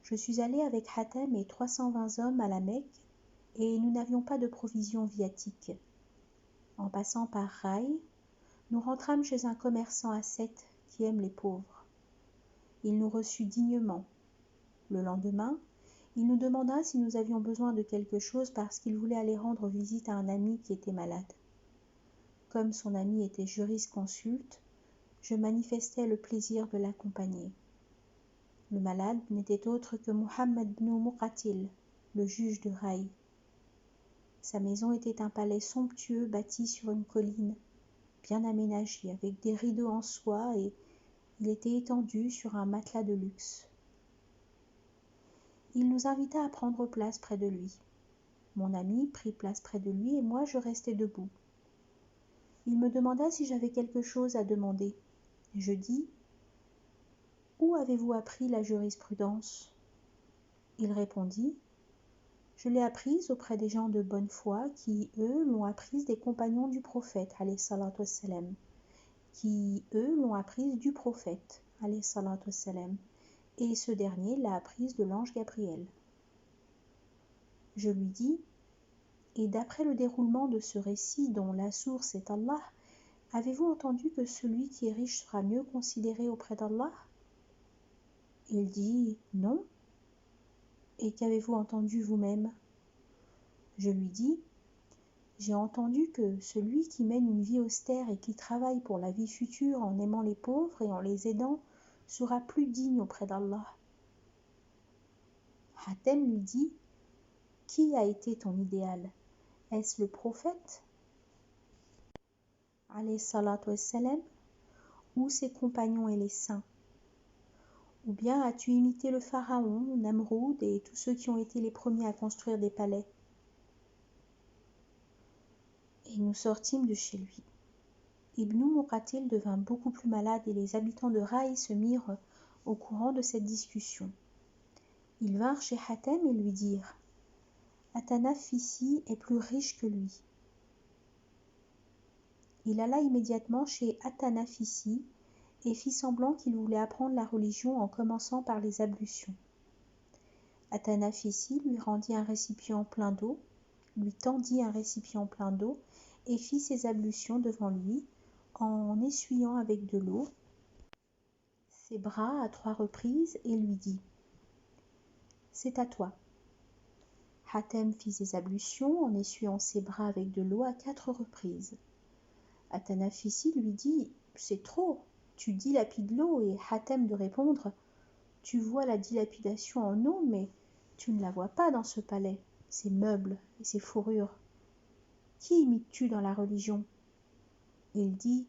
Je suis allé avec Hatem et 320 hommes à la Mecque, et nous n'avions pas de provisions viatiques. En passant par Rai, nous rentrâmes chez un commerçant ascète qui aime les pauvres. Il nous reçut dignement. Le lendemain, il nous demanda si nous avions besoin de quelque chose parce qu'il voulait aller rendre visite à un ami qui était malade. Comme son ami était jurisconsulte, je manifestais le plaisir de l'accompagner. Le malade n'était autre que Muhammad ibn Muqatil, le juge de Rai. Sa maison était un palais somptueux bâti sur une colline, bien aménagé, avec des rideaux en soie, et il était étendu sur un matelas de luxe. Il nous invita à prendre place près de lui. Mon ami prit place près de lui et moi je restai debout. Il me demanda si j'avais quelque chose à demander. Je dis: Où avez-vous appris la jurisprudence? Il répondit: Je l'ai apprise auprès des gens de bonne foi qui, eux, l'ont apprise des compagnons du prophète, alayhi salatu wassalam, qui, eux, l'ont apprise du prophète, alayhi salatu wassalam, et ce dernier l'a apprise de l'ange Gabriel. Je lui dis: Et d'après le déroulement de ce récit dont la source est Allah, avez-vous entendu que celui qui est riche sera mieux considéré auprès d'Allah? Il dit: Non. Et qu'avez-vous entendu vous-même? Je lui dis: J'ai entendu que celui qui mène une vie austère et qui travaille pour la vie future en aimant les pauvres et en les aidant sera plus digne auprès d'Allah. Hatem lui dit: Qui a été ton idéal? Est-ce le prophète, alayhi salatu wassalam, ou ses compagnons et les saints? Ou bien as-tu imité le pharaon, Namroud et tous ceux qui ont été les premiers à construire des palais? Et nous sortîmes de chez lui. Ibn Muqatil devint beaucoup plus malade et les habitants de Rai se mirent au courant de cette discussion. Ils vinrent chez Hatem et lui dirent: Atanaf ici est plus riche que lui. Il alla immédiatement chez Atanaf-Issi et fit semblant qu'il voulait apprendre la religion en commençant par les ablutions. Atanaf-Issi lui rendit un récipient plein d'eau, lui tendit un récipient plein d'eau et fit ses ablutions devant lui en essuyant avec de l'eau ses bras à 3 reprises et lui dit: C'est à toi. Hatem fit ses ablutions en essuyant ses bras avec de l'eau à 4 reprises. Atanaf-Issi lui dit: C'est trop. tu dilapides l'eau, et Hatem de répondre, tu vois la dilapidation en eau, mais tu ne la vois pas dans ce palais, ces meubles et ces fourrures. Qui imites-tu dans la religion? Il dit,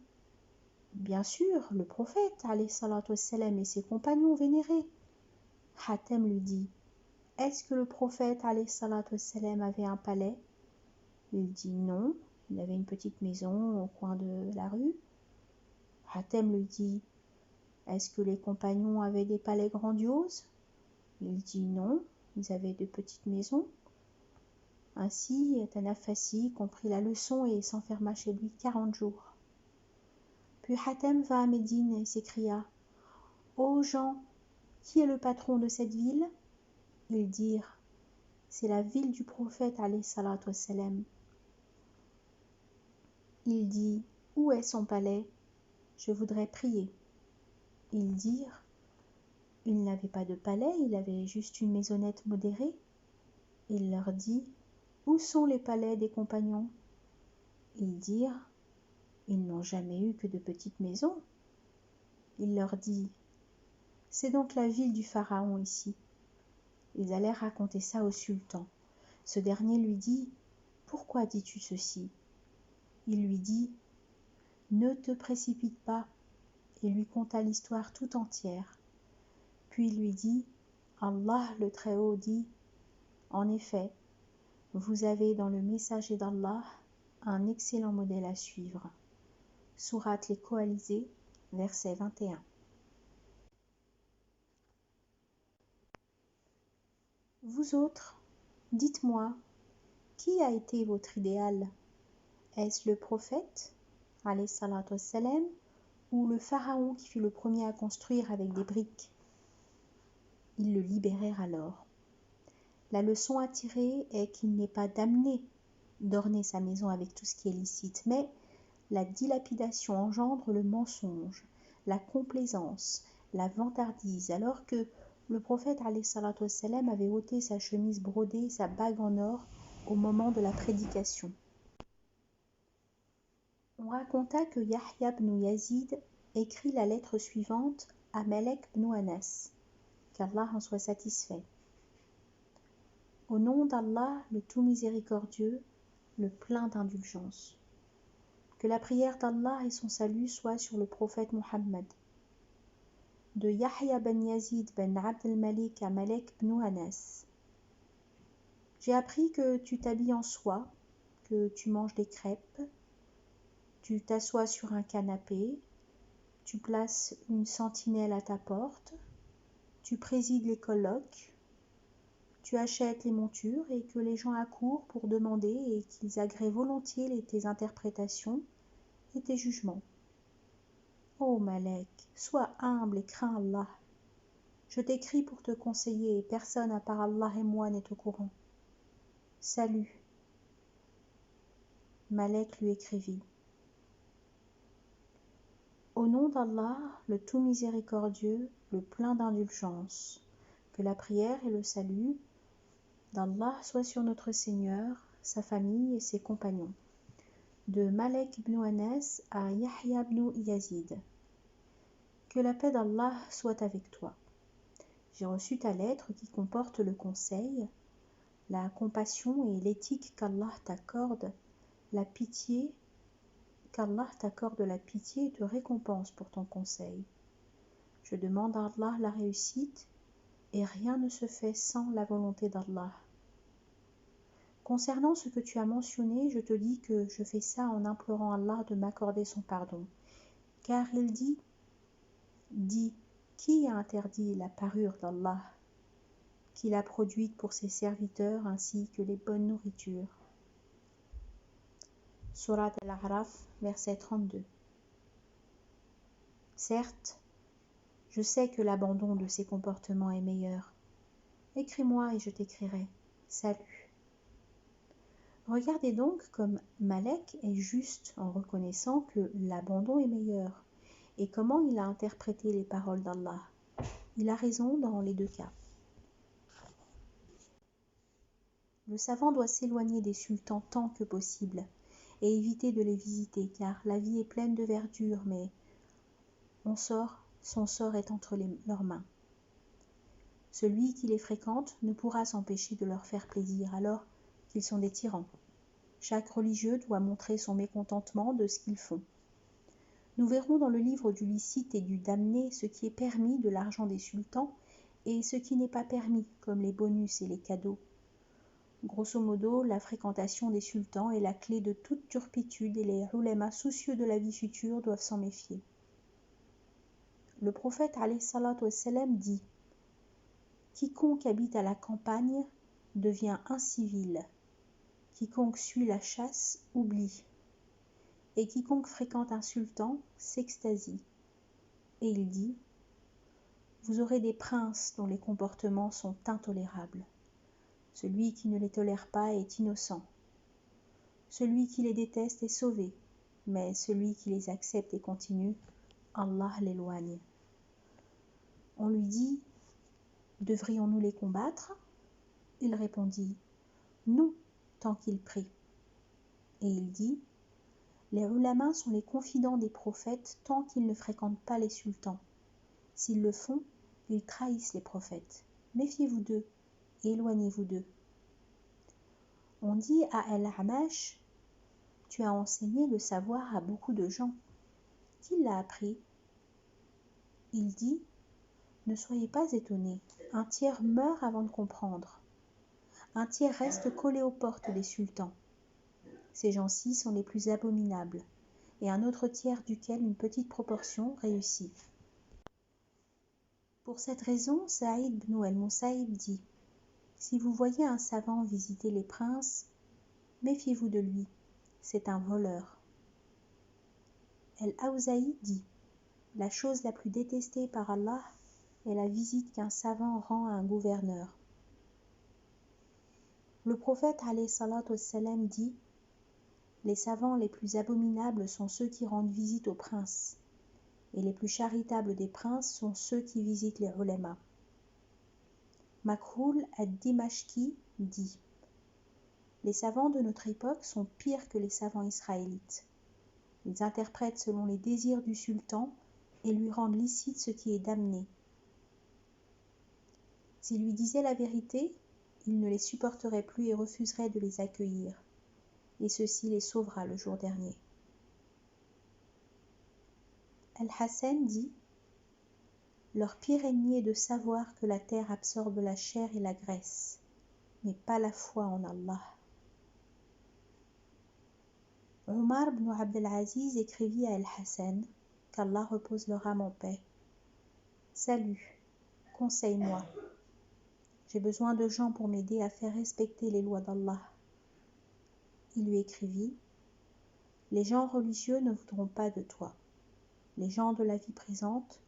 bien sûr, le prophète, alayhi salatu wassalam, et ses compagnons vénérés. Hatem lui dit, est-ce que le prophète, alayhi salatu wassalam, avait un palais? Il dit non, il avait une petite maison au coin de la rue. Hatem lui dit, est-ce que les compagnons avaient des palais grandioses? Il dit non, ils avaient de petites maisons. Ainsi, Tanafassi comprit la leçon et s'enferma chez lui 40 jours. Puis Hatem va à Médine et s'écria, ô gens, qui est le patron de cette ville? Ils dirent, c'est la ville du prophète alayhi salatu wassalam. Il dit, où est son palais? Je voudrais prier. Ils dirent, il n'avait pas de palais, il avait juste une maisonnette modérée. Il leur dit, où sont les palais des compagnons? Ils dirent, ils n'ont jamais eu que de petites maisons. Il leur dit, c'est donc la ville du pharaon ici. Ils allèrent raconter ça au sultan. Ce dernier lui dit, pourquoi dis-tu ceci? Il lui dit, ne te précipite pas, et lui conta l'histoire tout entière. Puis il lui dit, Allah le Très-Haut dit, en effet, vous avez dans le messager d'Allah un excellent modèle à suivre. Sourate les Coalisés, verset 21. Vous autres, dites-moi, qui a été votre idéal? Est-ce le prophète, alayhi salatu wassalam, ou le pharaon qui fut le premier à construire avec des briques? Ils le libérèrent alors. La leçon à tirer est qu'il n'est pas damné d'orner sa maison avec tout ce qui est licite, mais la dilapidation engendre le mensonge, la complaisance, la vantardise, alors que le prophète alayhi salatu wassalam avait ôté sa chemise brodée et sa bague en or au moment de la prédication. On raconta que Yahya ibn Yazid écrit la lettre suivante à Malik ibn Anas, qu'Allah en soit satisfait. Au nom d'Allah, le tout miséricordieux, le plein d'indulgence. Que la prière d'Allah et son salut soient sur le prophète Muhammad. De Yahya ben Yazid ben Abd al-Malik à Malik ibn Anas. J'ai appris que tu t'habilles en soie, que tu manges des crêpes, tu t'assois sur un canapé, tu places une sentinelle à ta porte, tu présides les colloques, tu achètes les montures et que les gens accourent pour demander et qu'ils agréent volontiers tes interprétations et tes jugements. Ô Malek, sois humble et crains Allah. Je t'écris pour te conseiller et personne à part Allah et moi n'est au courant. Salut. Malek lui écrivit. Au nom d'Allah, le tout miséricordieux, le plein d'indulgence, que la prière et le salut d'Allah soient sur notre Seigneur, sa famille et ses compagnons. De Malik ibn Anas à Yahya ibn Yazid. Que la paix d'Allah soit avec toi. J'ai reçu ta lettre qui comporte le conseil, la compassion et l'éthique qu'Allah t'accorde, la pitié, qu'Allah t'accorde la pitié et te récompense pour ton conseil. Je demande à Allah la réussite et rien ne se fait sans la volonté d'Allah. Concernant ce que tu as mentionné, je te dis que je fais ça en implorant Allah de m'accorder son pardon. Car il dit, qui a interdit la parure d'Allah, qu'il a produite pour ses serviteurs ainsi que les bonnes nourritures. Surat Al-A'raf, verset 32. Certes, je sais que l'abandon de ces comportements est meilleur. Écris-moi et je t'écrirai. Salut. Regardez donc comme Malek est juste en reconnaissant que l'abandon est meilleur et comment il a interprété les paroles d'Allah. Il a raison dans les deux cas. Le savant doit s'éloigner des sultans tant que possible et éviter de les visiter car la vie est pleine de verdure mais son sort est entre leurs mains. Celui qui les fréquente ne pourra s'empêcher de leur faire plaisir alors qu'ils sont des tyrans. Chaque religieux doit montrer son mécontentement de ce qu'ils font. Nous verrons dans le livre du licite et du damné ce qui est permis de l'argent des sultans et ce qui n'est pas permis, comme les bonus et les cadeaux. Grosso modo, la fréquentation des sultans est la clé de toute turpitude et les ulémas soucieux de la vie future doivent s'en méfier. Le prophète alayhi salatu wassalam dit « Quiconque habite à la campagne devient incivil, quiconque suit la chasse oublie, et quiconque fréquente un sultan s'extasie. » Et il dit « Vous aurez des princes dont les comportements sont intolérables. Celui qui ne les tolère pas est innocent. Celui qui les déteste est sauvé, mais celui qui les accepte et continue, Allah l'éloigne. » On lui dit « Devrions-nous les combattre ?» Il répondit « Non, tant qu'ils prient. » Et il dit « Les ulamas sont les confidents des prophètes tant qu'ils ne fréquentent pas les sultans. S'ils le font, ils trahissent les prophètes. Méfiez-vous d'eux et éloignez-vous d'eux. » On dit à Al-Amash « Tu as enseigné le savoir à beaucoup de gens. Qui l'a appris ?» Il dit « Ne soyez pas étonnés, un tiers meurt avant de comprendre. Un tiers reste collé aux portes des sultans. Ces gens-ci sont les plus abominables, et un autre tiers duquel une petite proportion réussit. » Pour cette raison, Saïd ibn al-Musaïb dit « Si vous voyez un savant visiter les princes, méfiez-vous de lui, c'est un voleur. » Al-Awzaï dit « La chose la plus détestée par Allah est la visite qu'un savant rend à un gouverneur. » Le prophète alayhi salatu wassalam dit « Les savants les plus abominables sont ceux qui rendent visite aux princes, et les plus charitables des princes sont ceux qui visitent les ulémas. » Makhoul ad-Dimashqi dit « Les savants de notre époque sont pires que les savants israélites. Ils interprètent selon les désirs du sultan et lui rendent licite ce qui est damné. S'il lui disait la vérité, il ne les supporterait plus et refuserait de les accueillir, et ceci les sauvera le jour dernier. » Al-Hassan dit « Leur pire ennemi est de savoir que la terre absorbe la chair et la graisse, mais pas la foi en Allah. » Omar ibn Abdelaziz écrivit à Al-Hassan, qu'Allah repose leur âme en paix. « Salut, conseille-moi. J'ai besoin de gens pour m'aider à faire respecter les lois d'Allah. » Il lui écrivit « Les gens religieux ne voudront pas de toi. Les gens de la vie présente,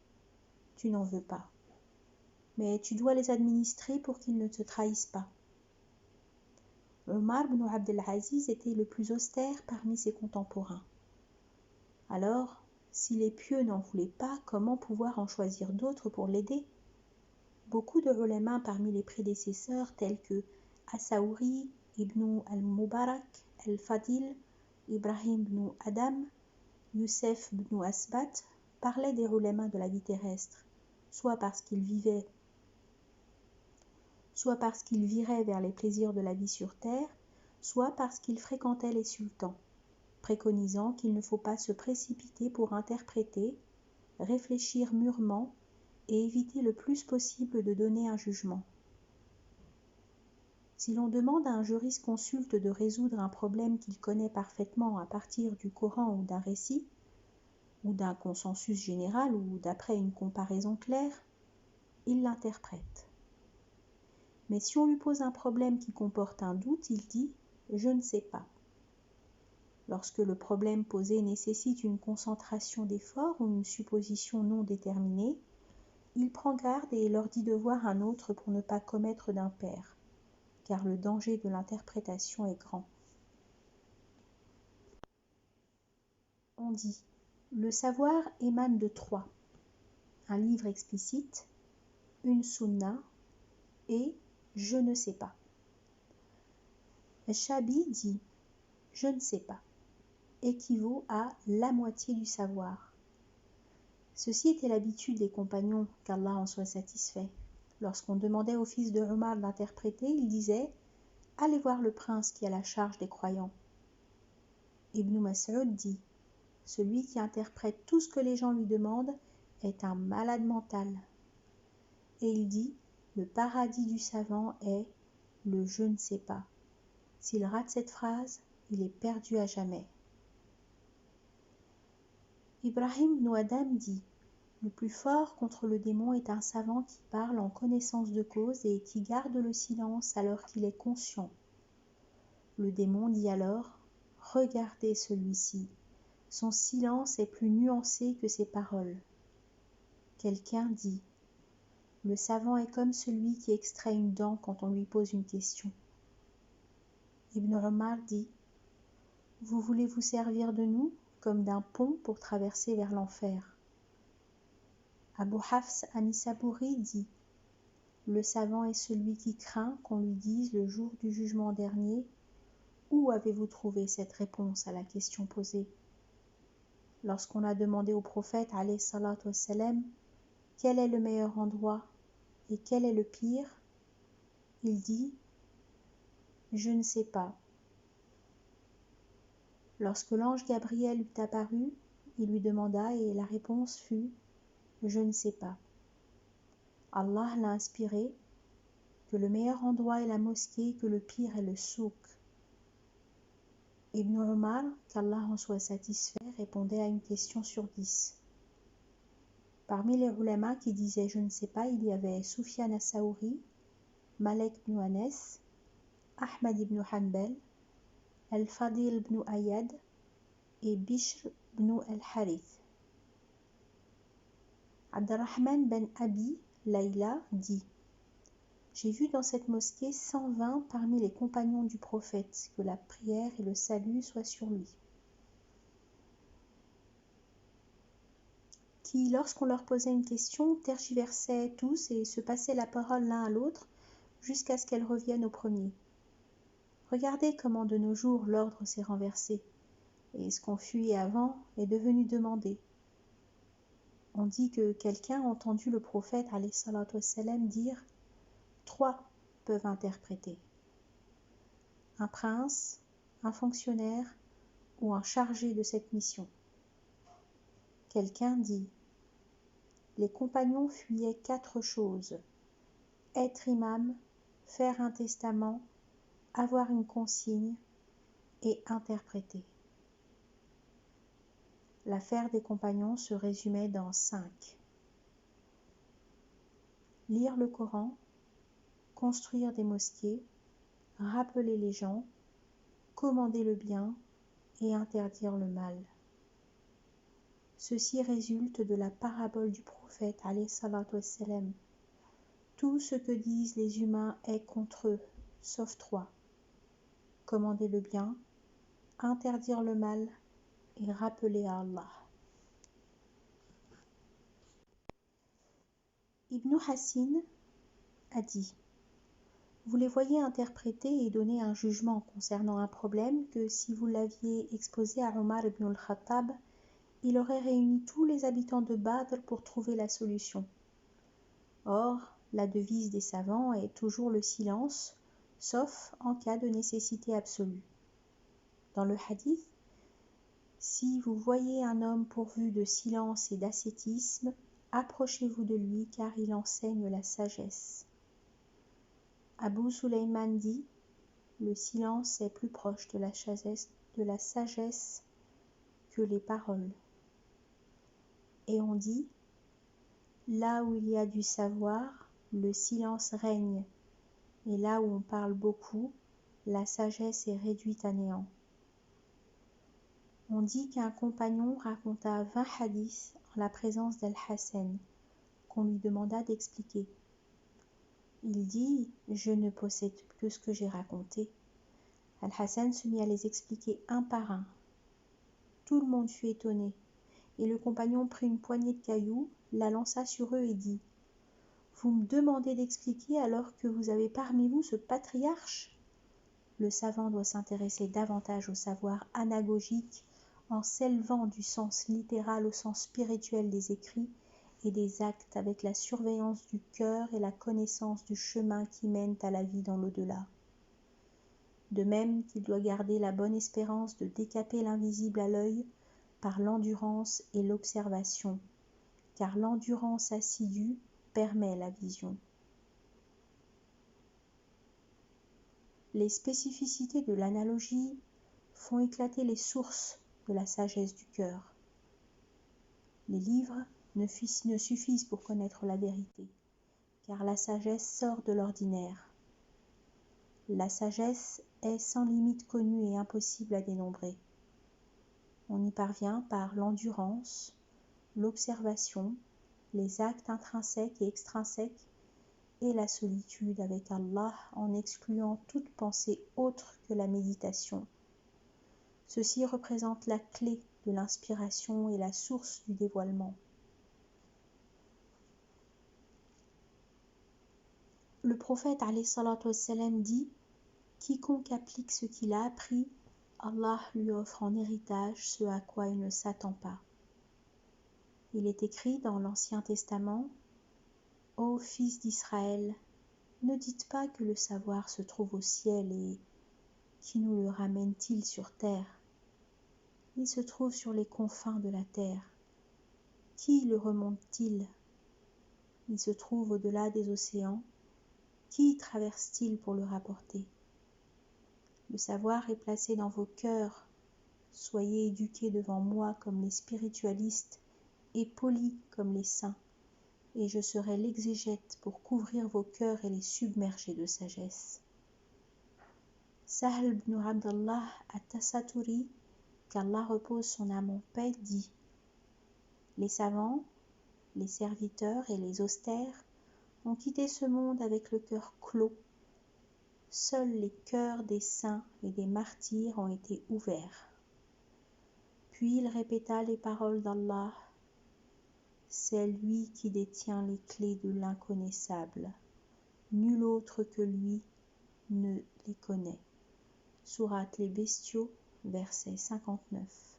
tu n'en veux pas. Mais tu dois les administrer pour qu'ils ne te trahissent pas. » Omar ibn Abdelaziz était le plus austère parmi ses contemporains. Alors, si les pieux n'en voulaient pas, comment pouvoir en choisir d'autres pour l'aider? Beaucoup de ulémas parmi les prédécesseurs tels que Asaouri, Ibn al-Mubarak, al-Fadil, Ibrahim ibn Adam, Youssef ibn Asbat parlaient des ulémas de la vie terrestre, soit parce qu'ils viraient vers les plaisirs de la vie sur terre, soit parce qu'ils fréquentaient les sultans, préconisant qu'il ne faut pas se précipiter pour interpréter, réfléchir mûrement et éviter le plus possible de donner un jugement. Si l'on demande à un jurisconsulte de résoudre un problème qu'il connaît parfaitement à partir du Coran ou d'un récit, ou d'un consensus général ou d'après une comparaison claire, il l'interprète. Mais si on lui pose un problème qui comporte un doute, il dit « je ne sais pas ». Lorsque le problème posé nécessite une concentration d'effort ou une supposition non déterminée, il prend garde et leur dit de voir un autre pour ne pas commettre d'impair, car le danger de l'interprétation est grand. On dit « Le savoir émane de trois, un livre explicite, une sunna et je ne sais pas. » Shabi dit « je ne sais pas » équivaut à la moitié du savoir. Ceci était l'habitude des compagnons, qu'Allah en soit satisfait. Lorsqu'on demandait au fils de Omar d'interpréter, il disait « Allez voir le prince qui a la charge des croyants ». Ibn Mas'ud dit « Celui qui interprète tout ce que les gens lui demandent est un malade mental ». Et il dit « Le paradis du savant est le je ne sais pas ». S'il rate cette phrase, il est perdu à jamais. Ibrahim ibn Adam dit « Le plus fort contre le démon est un savant qui parle en connaissance de cause et qui garde le silence alors qu'il est conscient. Le démon dit alors « Regardez celui-ci, son silence est plus nuancé que ses paroles. » Quelqu'un dit « Le savant est comme celui qui extrait une dent quand on lui pose une question. » Ibn Omar dit « Vous voulez vous servir de nous comme d'un pont pour traverser vers l'enfer. » Abu Hafs an-Nisaburi dit « Le savant est celui qui craint qu'on lui dise le jour du jugement dernier « Où avez-vous trouvé cette réponse à la question posée ?» Lorsqu'on a demandé au prophète alayhi salatu wassalam « Quel est le meilleur endroit et quel est le pire ?» il dit « Je ne sais pas. » Lorsque l'ange Gabriel lui apparut, il lui demanda et la réponse fut « Je ne sais pas. » Allah l'a inspiré que le meilleur endroit est la mosquée, que le pire est le souk. Ibn Omar, qu'Allah en soit satisfait, répondait à une question sur 10. Parmi les ulama qui disaient « je ne sais pas », il y avait Soufiane as-Saouri, Malek ibn Anas, Ahmad ibn Hanbal, Al-Fadil ibn Ayyad et Bishr ibn al-Harith. Abdurrahman ben Abi Layla dit « J'ai vu dans cette mosquée 120 parmi les compagnons du prophète, que la prière et le salut soient sur lui, qui, lorsqu'on leur posait une question, tergiversaient tous et se passaient la parole l'un à l'autre jusqu'à ce qu'elle revienne au premier. Regardez comment de nos jours l'ordre s'est renversé, et ce qu'on fuyait avant est devenu demandé. On dit que quelqu'un a entendu le prophète alayhi salatu wassalam dire « Trois peuvent interpréter. Un prince, un fonctionnaire ou un chargé de cette mission. » Quelqu'un dit « Les compagnons fuyaient 4 choses. Être imam, faire un testament, avoir une consigne et interpréter. » L'affaire des compagnons se résumait dans 5. Lire le Coran, construire des mosquées, rappeler les gens, commander le bien et interdire le mal. Ceci résulte de la parabole du prophète alayhi salatu wassalam. Tout ce que disent les humains est contre eux, sauf 3. Commander le bien, interdire le mal et rappeler à Allah. Ibn Hassin a dit « Vous les voyez interpréter et donner un jugement concernant un problème que si vous l'aviez exposé à Omar ibn al-Khattab, il aurait réuni tous les habitants de Badr pour trouver la solution. Or, la devise des savants est toujours le silence, sauf en cas de nécessité absolue. Dans le hadith, si vous voyez un homme pourvu de silence et d'ascétisme, approchez-vous de lui car il enseigne la sagesse. Abu Suleyman dit « Le silence est plus proche de la sagesse que les paroles. » Et on dit « Là où il y a du savoir, le silence règne, et là où on parle beaucoup, la sagesse est réduite à néant. » On dit qu'un compagnon raconta 20 hadiths en la présence d'Al-Hassan, qu'on lui demanda d'expliquer. Il dit « Je ne possède que ce que j'ai raconté. » Al-Hassan se mit à les expliquer un par un. Tout le monde fut étonné, et le compagnon prit une poignée de cailloux, la lança sur eux et dit « Vous me demandez d'expliquer alors que vous avez parmi vous ce patriarche ? Le savant doit s'intéresser davantage au savoir anagogique en s'élevant du sens littéral au sens spirituel des écrits et des actes avec la surveillance du cœur et la connaissance du chemin qui mène à la vie dans l'au-delà. De même qu'il doit garder la bonne espérance de décaper l'invisible à l'œil par l'endurance et l'observation, car l'endurance assidue permet la vision. Les spécificités de l'analogie font éclater les sources de la sagesse du cœur. Les livres ne suffisent pour connaître la vérité, car la sagesse sort de l'ordinaire. La sagesse est sans limite connue et impossible à dénombrer. On y parvient par l'endurance, l'observation, les actes intrinsèques et extrinsèques et la solitude avec Allah en excluant toute pensée autre que la méditation. Ceci représente la clé de l'inspiration et la source du dévoilement. Le prophète alayhi salatu wassalam dit « Quiconque applique ce qu'il a appris, Allah lui offre en héritage ce à quoi il ne s'attend pas. » Il est écrit dans l'Ancien Testament « Ô fils d'Israël, ne dites pas que le savoir se trouve au ciel et qui nous le ramène-t-il sur terre? Il se trouve sur les confins de la terre. Qui le remonte-t-il? Il se trouve au-delà des océans. Qui traverse-t-il pour le rapporter? Le savoir est placé dans vos cœurs. Soyez éduqués devant moi comme les spiritualistes et polis comme les saints, et je serai l'exégète pour couvrir vos cœurs et les submerger de sagesse. » Sahl ibn Abdallah at-Tassaturi, qu'Allah repose son âme en paix, dit « Les savants, les serviteurs et les austères ont quitté ce monde avec le cœur clos. Seuls les cœurs des saints et des martyrs ont été ouverts. » Puis il répéta les paroles d'Allah. C'est lui qui détient les clés de l'inconnaissable. Nul autre que lui ne les connaît. Sourate les Bestiaux, verset 59.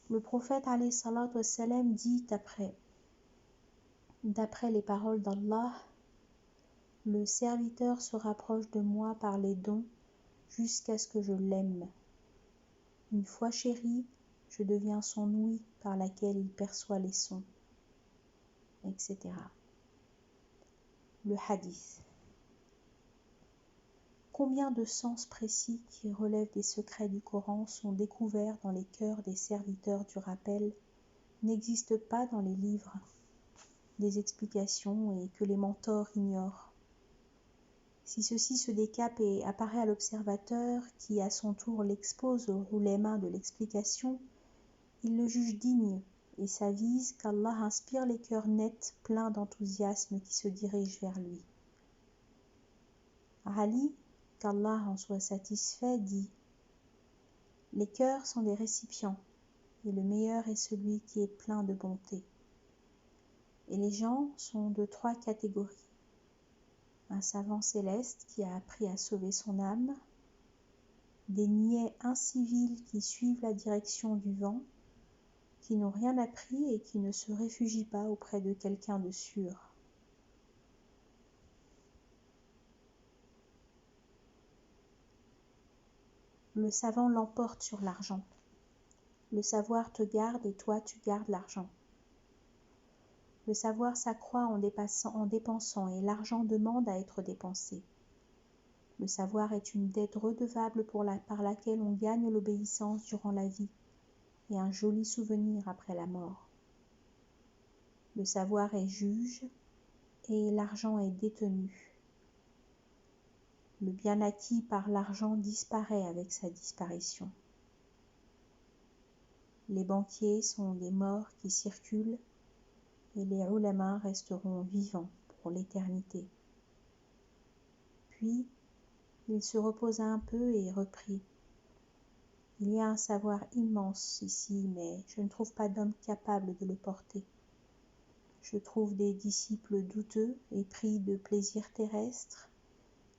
Le prophète alayhi salatu wassalam dit d'après les paroles d'Allah, « Le serviteur se rapproche de moi par les dons jusqu'à ce que je l'aime. Une fois chéri, je deviens son ouïe par laquelle il perçoit les sons, etc. » Le hadith. Combien de sens précis qui relèvent des secrets du Coran sont découverts dans les cœurs des serviteurs du rappel, n'existent pas dans les livres des explications et que les mentors ignorent. Si ceci se décape et apparaît à l'observateur qui à son tour l'expose aux ulémas de l'explication, il le juge digne et s'avise qu'Allah inspire les cœurs nets pleins d'enthousiasme qui se dirigent vers lui. Ali, qu'Allah en soit satisfait, dit « Les cœurs sont des récipients, et le meilleur est celui qui est plein de bonté. Et les gens sont de 3 catégories. Un savant céleste qui a appris à sauver son âme, des niais incivils qui suivent la direction du vent, qui n'ont rien appris et qui ne se réfugient pas auprès de quelqu'un de sûr. » Le savant l'emporte sur l'argent. Le savoir te garde et toi tu gardes l'argent. Le savoir s'accroît en dépensant et l'argent demande à être dépensé. Le savoir est une dette redevable par laquelle on gagne l'obéissance durant la vie et un joli souvenir après la mort. Le savoir est juge et l'argent est détenu. Le bien acquis par l'argent disparaît avec sa disparition. Les banquiers sont des morts qui circulent et les ulémas resteront vivants pour l'éternité. Puis, il se reposa un peu et reprit. Il y a un savoir immense ici, mais je ne trouve pas d'homme capable de le porter. Je trouve des disciples douteux et pris de plaisirs terrestres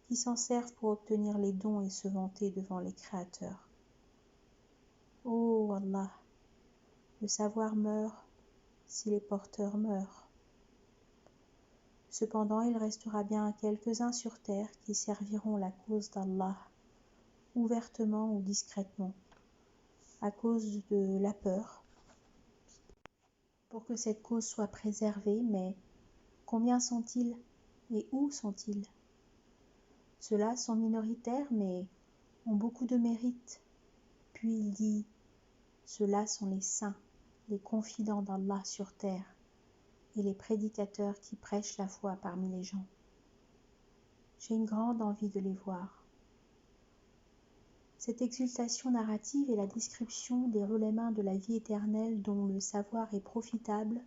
qui s'en servent pour obtenir les dons et se vanter devant les créateurs. Oh Allah, le savoir meurt si les porteurs meurent. Cependant, il restera bien quelques-uns sur terre qui serviront la cause d'Allah, ouvertement ou discrètement, à cause de la peur, pour que cette cause soit préservée, mais combien sont-ils et où sont-ils? Ceux-là sont minoritaires, mais ont beaucoup de mérite. Puis il dit, ceux-là sont les saints, les confidents d'Allah sur terre, et les prédicateurs qui prêchent la foi parmi les gens. J'ai une grande envie de les voir. Cette exultation narrative est la description des relèvements de la vie éternelle dont le savoir est profitable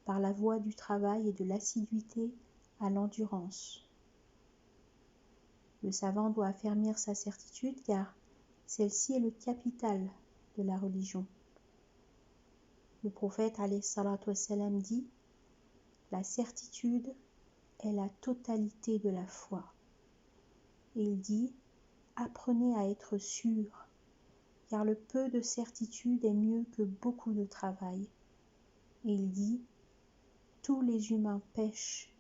par la voie du travail et de l'assiduité à l'endurance. Le savant doit affermir sa certitude car celle-ci est le capital de la religion. Le prophète alayhi salatu wassalam dit « La certitude est la totalité de la foi ». Et il dit « Apprenez à être sûr, car le peu de certitude est mieux que beaucoup de travail. » Et il dit « Tous les humains pêchent,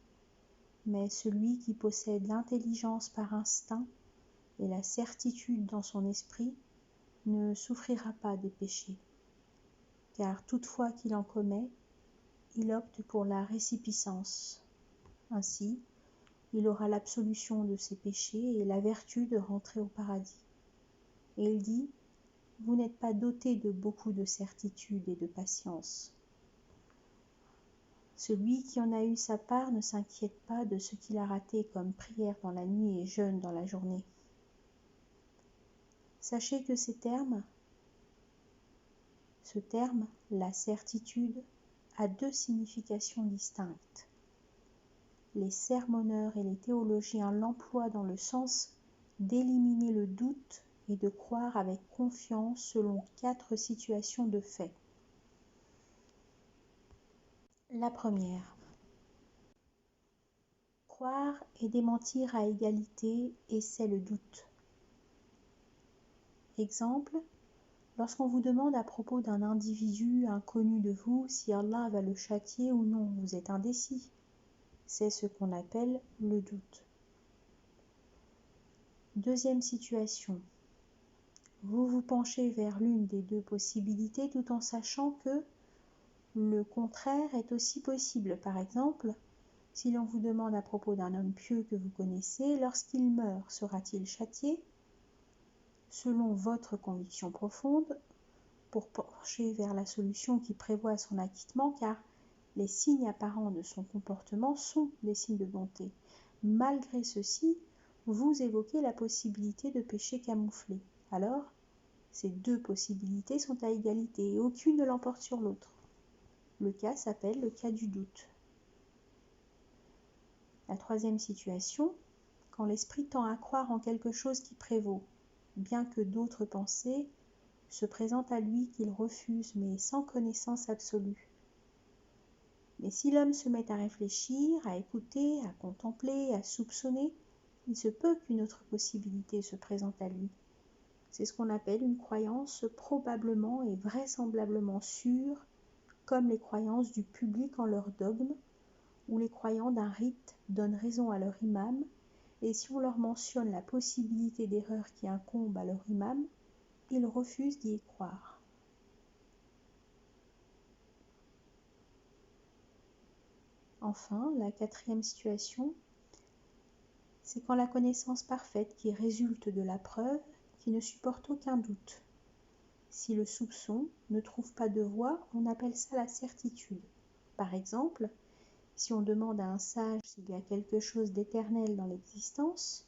mais celui qui possède l'intelligence par instinct et la certitude dans son esprit ne souffrira pas des péchés, car toutefois qu'il en commet, il opte pour la résipiscence. Ainsi, il aura l'absolution de ses péchés et la vertu de rentrer au paradis. Et il dit, vous n'êtes pas doté de beaucoup de certitude et de patience. Celui qui en a eu sa part ne s'inquiète pas de ce qu'il a raté comme prière dans la nuit et jeûne dans la journée. Sachez que ce terme, la certitude, a deux significations distinctes. Les sermonneurs et les théologiens l'emploient dans le sens d'éliminer le doute et de croire avec confiance selon 4 situations de fait. La première. Croire et démentir à égalité, et c'est le doute. Exemple, lorsqu'on vous demande à propos d'un individu inconnu de vous si Allah va le châtier ou non, vous êtes indécis. C'est ce qu'on appelle le doute. Deuxième situation. Vous vous penchez vers l'une des deux possibilités tout en sachant que le contraire est aussi possible. Par exemple, si l'on vous demande à propos d'un homme pieux que vous connaissez, lorsqu'il meurt, sera-t-il châtié? Selon votre conviction profonde, pour pencher vers la solution qui prévoit son acquittement, car les signes apparents de son comportement sont des signes de bonté. Malgré ceci, vous évoquez la possibilité de péché camouflé. Alors, ces deux possibilités sont à égalité et aucune ne l'emporte sur l'autre. Le cas s'appelle le cas du doute. La troisième situation, quand l'esprit tend à croire en quelque chose qui prévaut, bien que d'autres pensées se présentent à lui qu'il refuse, mais sans connaissance absolue. Mais si l'homme se met à réfléchir, à écouter, à contempler, à soupçonner, il se peut qu'une autre possibilité se présente à lui. C'est ce qu'on appelle une croyance probablement et vraisemblablement sûre, comme les croyances du public en leur dogme, où les croyants d'un rite donnent raison à leur imam, et si on leur mentionne la possibilité d'erreur qui incombe à leur imam, ils refusent d'y croire. Enfin, la quatrième situation, c'est quand la connaissance parfaite qui résulte de la preuve, qui ne supporte aucun doute. Si le soupçon ne trouve pas de voie, on appelle ça la certitude. Par exemple, si on demande à un sage s'il y a quelque chose d'éternel dans l'existence,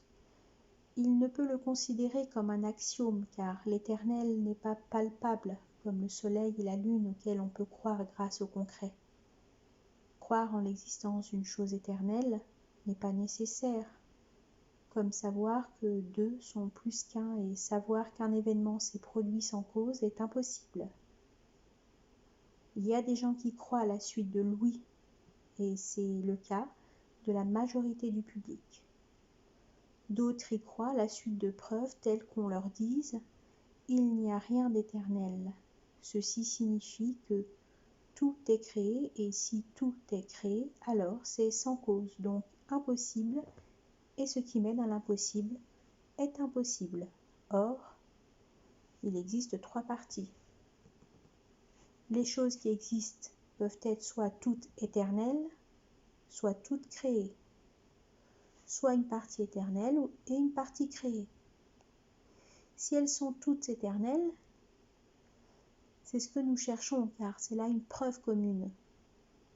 il ne peut le considérer comme un axiome car l'éternel n'est pas palpable comme le soleil et la lune auxquels on peut croire grâce au concret. Croire en l'existence d'une chose éternelle n'est pas nécessaire, comme savoir que deux sont plus qu'un et savoir qu'un événement s'est produit sans cause est impossible. Il y a des gens qui croient à la suite de l'ouïe, et c'est le cas de la majorité du public. D'autres y croient à la suite de preuves telles qu'on leur dise il n'y a rien d'éternel. Ceci signifie que tout est créé, et si tout est créé, alors c'est sans cause, donc impossible, et ce qui mène à l'impossible est impossible. Or, il existe trois parties. Les choses qui existent peuvent être soit toutes éternelles, soit toutes créées, soit une partie éternelle et une partie créée. Si elles sont toutes éternelles, c'est ce que nous cherchons, car c'est là une preuve commune.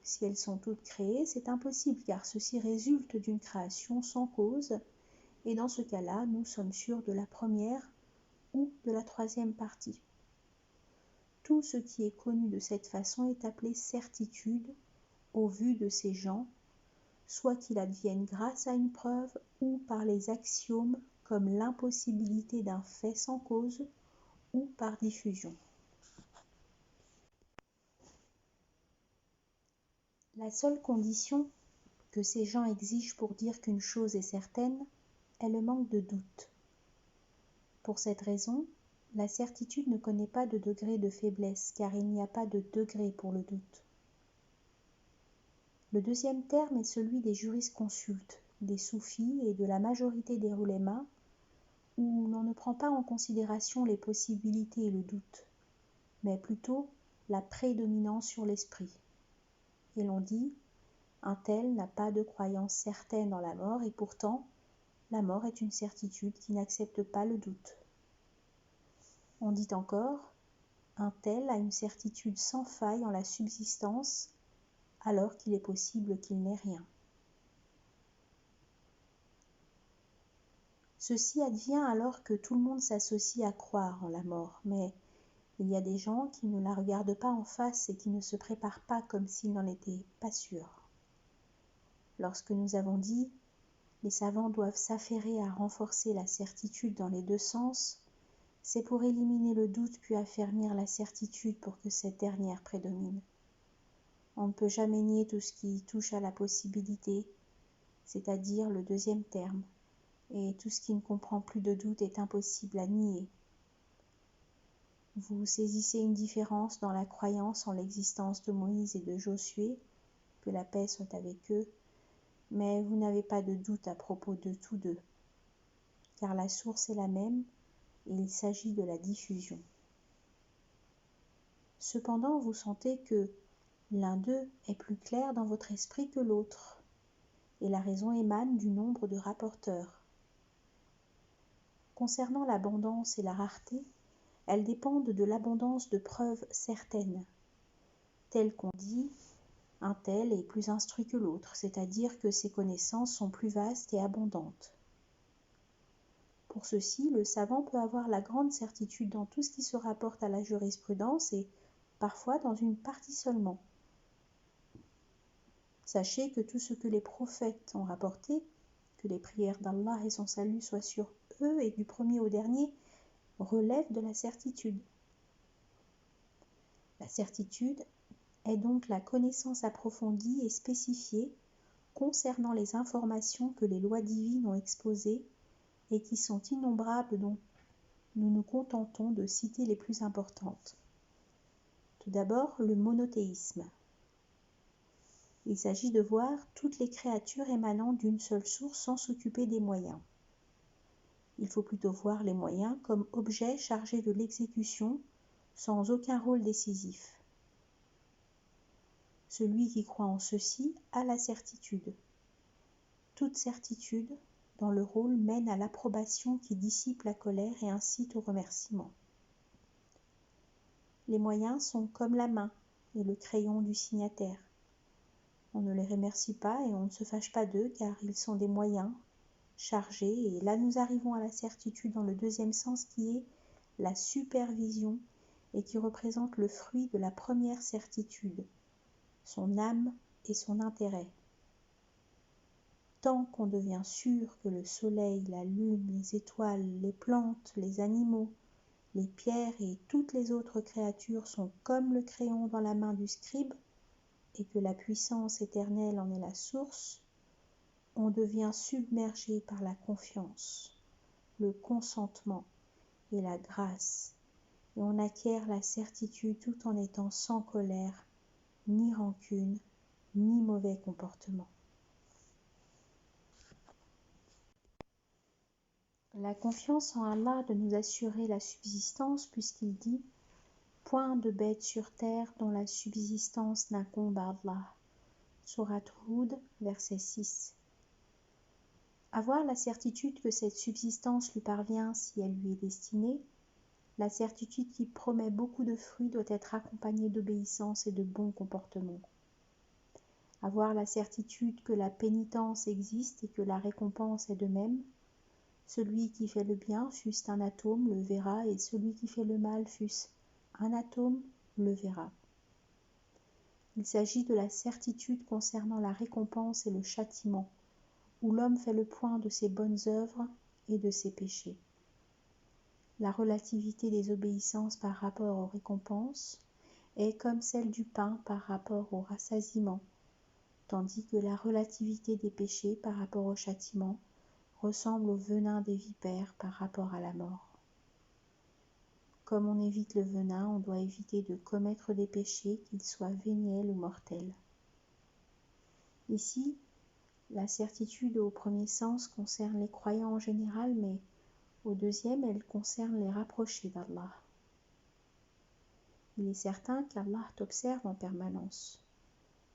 Si elles sont toutes créées, c'est impossible, car ceci résulte d'une création sans cause, et dans ce cas-là, nous sommes sûrs de la première ou de la troisième partie. Tout ce qui est connu de cette façon est appelé certitude au vu de ces gens, soit qu'il advienne grâce à une preuve ou par les axiomes comme l'impossibilité d'un fait sans cause ou par diffusion. La seule condition que ces gens exigent pour dire qu'une chose est certaine est le manque de doute. Pour cette raison, la certitude ne connaît pas de degré de faiblesse, car il n'y a pas de degré pour le doute. Le deuxième terme est celui des jurisconsultes, des soufis et de la majorité des ulémas, où l'on ne prend pas en considération les possibilités et le doute, mais plutôt la prédominance sur l'esprit. Et l'on dit, un tel n'a pas de croyance certaine dans la mort, et pourtant, la mort est une certitude qui n'accepte pas le doute. On dit encore, un tel a une certitude sans faille en la subsistance, alors qu'il est possible qu'il n'ait rien. Ceci advient alors que tout le monde s'associe à croire en la mort, mais il y a des gens qui ne la regardent pas en face et qui ne se préparent pas comme s'ils n'en étaient pas sûrs. Lorsque nous avons dit « les savants doivent s'affairer à renforcer la certitude dans les deux sens », c'est pour éliminer le doute puis affermir la certitude pour que cette dernière prédomine. On ne peut jamais nier tout ce qui touche à la possibilité, c'est-à-dire le deuxième terme, et tout ce qui ne comprend plus de doute est impossible à nier. Vous saisissez une différence dans la croyance en l'existence de Moïse et de Josué, que la paix soit avec eux, mais vous n'avez pas de doute à propos de tous deux, car la source est la même et il s'agit de la diffusion. Cependant, vous sentez que l'un d'eux est plus clair dans votre esprit que l'autre, et la raison émane du nombre de rapporteurs. Concernant l'abondance et la rareté, elles dépendent de l'abondance de preuves certaines, telles qu'on dit « un tel est plus instruit que l'autre », c'est-à-dire que ses connaissances sont plus vastes et abondantes. Pour ceci, le savant peut avoir la grande certitude dans tout ce qui se rapporte à la jurisprudence et parfois dans une partie seulement. Sachez que tout ce que les prophètes ont rapporté, que les prières d'Allah et son salut soient sur eux et du premier au dernier, relève de la certitude. La certitude est donc la connaissance approfondie et spécifiée concernant les informations que les lois divines ont exposées et qui sont innombrables, dont nous nous contentons de citer les plus importantes. Tout d'abord, le monothéisme. Il s'agit de voir toutes les créatures émanant d'une seule source sans s'occuper des moyens. Il faut plutôt voir les moyens comme objets chargés de l'exécution sans aucun rôle décisif. Celui qui croit en ceci a la certitude. Toute certitude dans le rôle mène à l'approbation qui dissipe la colère et incite au remerciement. Les moyens sont comme la main et le crayon du signataire. On ne les remercie pas et on ne se fâche pas d'eux car ils sont des moyens chargés, et là nous arrivons à la certitude dans le deuxième sens qui est la supervision et qui représente le fruit de la première certitude, son âme et son intérêt. Tant qu'on devient sûr que le soleil, la lune, les étoiles, les plantes, les animaux, les pierres et toutes les autres créatures sont comme le crayon dans la main du scribe et que la puissance éternelle en est la source, on devient submergé par la confiance, le consentement et la grâce et on acquiert la certitude tout en étant sans colère, ni rancune, ni mauvais comportement. La confiance en Allah de nous assurer la subsistance puisqu'il dit « Point de bête sur terre dont la subsistance n'incombe à Allah » Sourate Hud, verset 6. Avoir la certitude que cette subsistance lui parvient si elle lui est destinée, la certitude qui promet beaucoup de fruits doit être accompagnée d'obéissance et de bons comportements. Avoir la certitude que la pénitence existe et que la récompense est de même. Celui qui fait le bien, fût-ce un atome, le verra, et celui qui fait le mal, fût-ce un atome, le verra. Il s'agit de la certitude concernant la récompense et le châtiment, où l'homme fait le point de ses bonnes œuvres et de ses péchés. La relativité des obéissances par rapport aux récompenses est comme celle du pain par rapport au rassasiement, tandis que la relativité des péchés par rapport au châtiment ressemble au venin des vipères par rapport à la mort. Comme on évite le venin, on doit éviter de commettre des péchés, qu'ils soient véniels ou mortels. Ici, la certitude au premier sens concerne les croyants en général, mais au deuxième, elle concerne les rapprochés d'Allah. Il est certain qu'Allah t'observe en permanence.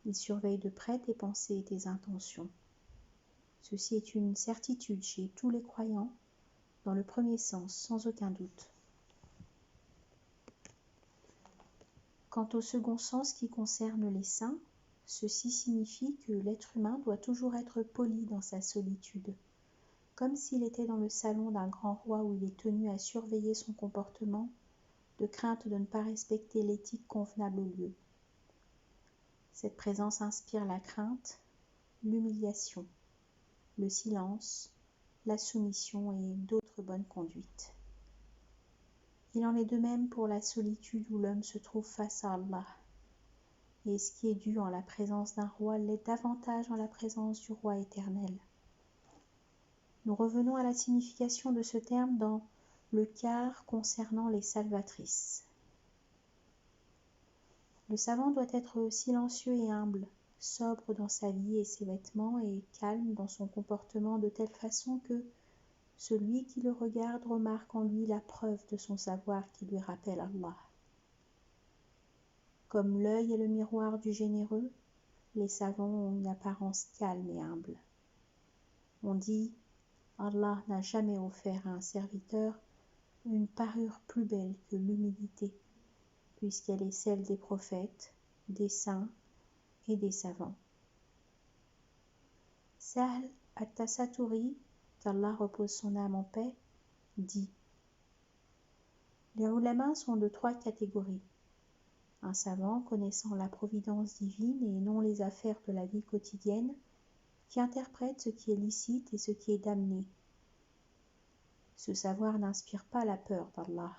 Il surveille de près tes pensées et tes intentions. Ceci est une certitude chez tous les croyants, dans le premier sens, sans aucun doute. Quant au second sens qui concerne les saints, ceci signifie que l'être humain doit toujours être poli dans sa solitude, comme s'il était dans le salon d'un grand roi où il est tenu à surveiller son comportement, de crainte de ne pas respecter l'éthique convenable au lieu. Cette présence inspire la crainte, l'humiliation, le silence, la soumission et d'autres bonnes conduites. Il en est de même pour la solitude où l'homme se trouve face à Allah. Et ce qui est dû en la présence d'un roi l'est davantage en la présence du roi éternel. Nous revenons à la signification de ce terme dans le quart concernant les salvatrices. Le savant doit être silencieux et humble, sobre dans sa vie et ses vêtements et calme dans son comportement de telle façon que celui qui le regarde remarque en lui la preuve de son savoir qui lui rappelle Allah. Comme l'œil est le miroir du généreux, les savants ont une apparence calme et humble. On dit « Allah n'a jamais offert à un serviteur une parure plus belle que l'humilité, puisqu'elle est celle des prophètes, des saints et des savants. » Sahl at-Tasaturi, qu'Allah repose son âme en paix, dit « Les ulama sont de 3 catégories. Un savant connaissant la providence divine et non les affaires de la vie quotidienne, qui interprète ce qui est licite et ce qui est damné. Ce savoir n'inspire pas la peur d'Allah.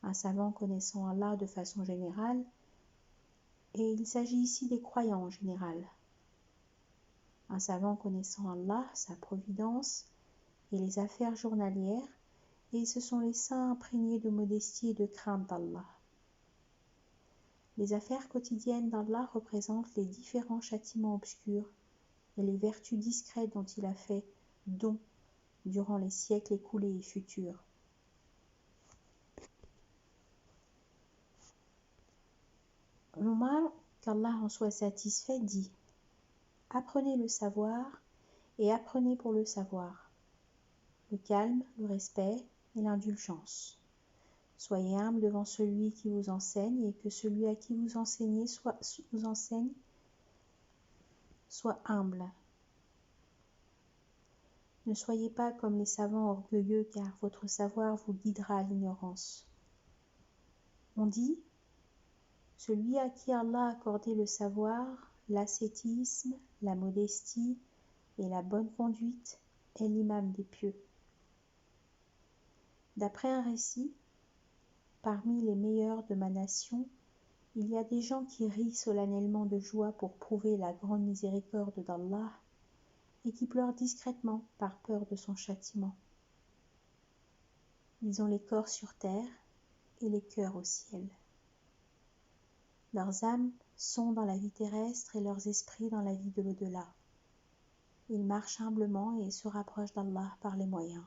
Un savant connaissant Allah de façon générale, et il s'agit ici des croyants en général. Un savant connaissant Allah, sa providence et les affaires journalières, et ce sont les saints imprégnés de modestie et de crainte d'Allah. Les affaires quotidiennes d'Allah représentent les différents châtiments obscurs et les vertus discrètes dont il a fait don durant les siècles écoulés et futurs. Omar, qu'Allah en soit satisfait, dit « Apprenez le savoir et apprenez pour le savoir, le calme, le respect et l'indulgence. Soyez humble devant celui qui vous enseigne et que celui à qui vous enseignez soit humble. Ne soyez pas comme les savants orgueilleux, car votre savoir vous guidera à l'ignorance. » On dit, celui à qui Allah a accordé le savoir, l'ascétisme, la modestie et la bonne conduite est l'imam des pieux. D'après un récit, parmi les meilleurs de ma nation, il y a des gens qui rient solennellement de joie pour prouver la grande miséricorde d'Allah et qui pleurent discrètement par peur de son châtiment. Ils ont les corps sur terre et les cœurs au ciel. Leurs âmes sont dans la vie terrestre et leurs esprits dans la vie de l'au-delà. Ils marchent humblement et se rapprochent d'Allah par les moyens.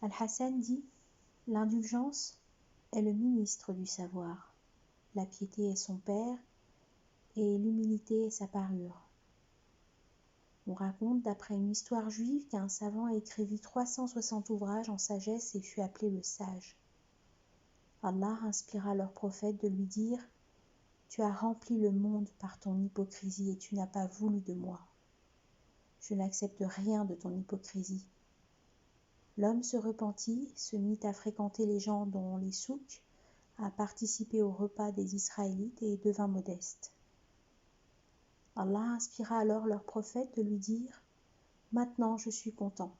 Al-Hassan dit « L'indulgence est le ministre du savoir, la piété est son père et l'humilité est sa parure. » On raconte d'après une histoire juive qu'un savant écrivit 360 ouvrages en sagesse et fut appelé le sage. Allah inspira leur prophète de lui dire « Tu as rempli le monde par ton hypocrisie et tu n'as pas voulu de moi. Je n'accepte rien de ton hypocrisie. » L'homme se repentit, se mit à fréquenter les gens dans les souks, à participer au repas des Israélites et devint modeste. Allah inspira alors leur prophète de lui dire « Maintenant je suis content. »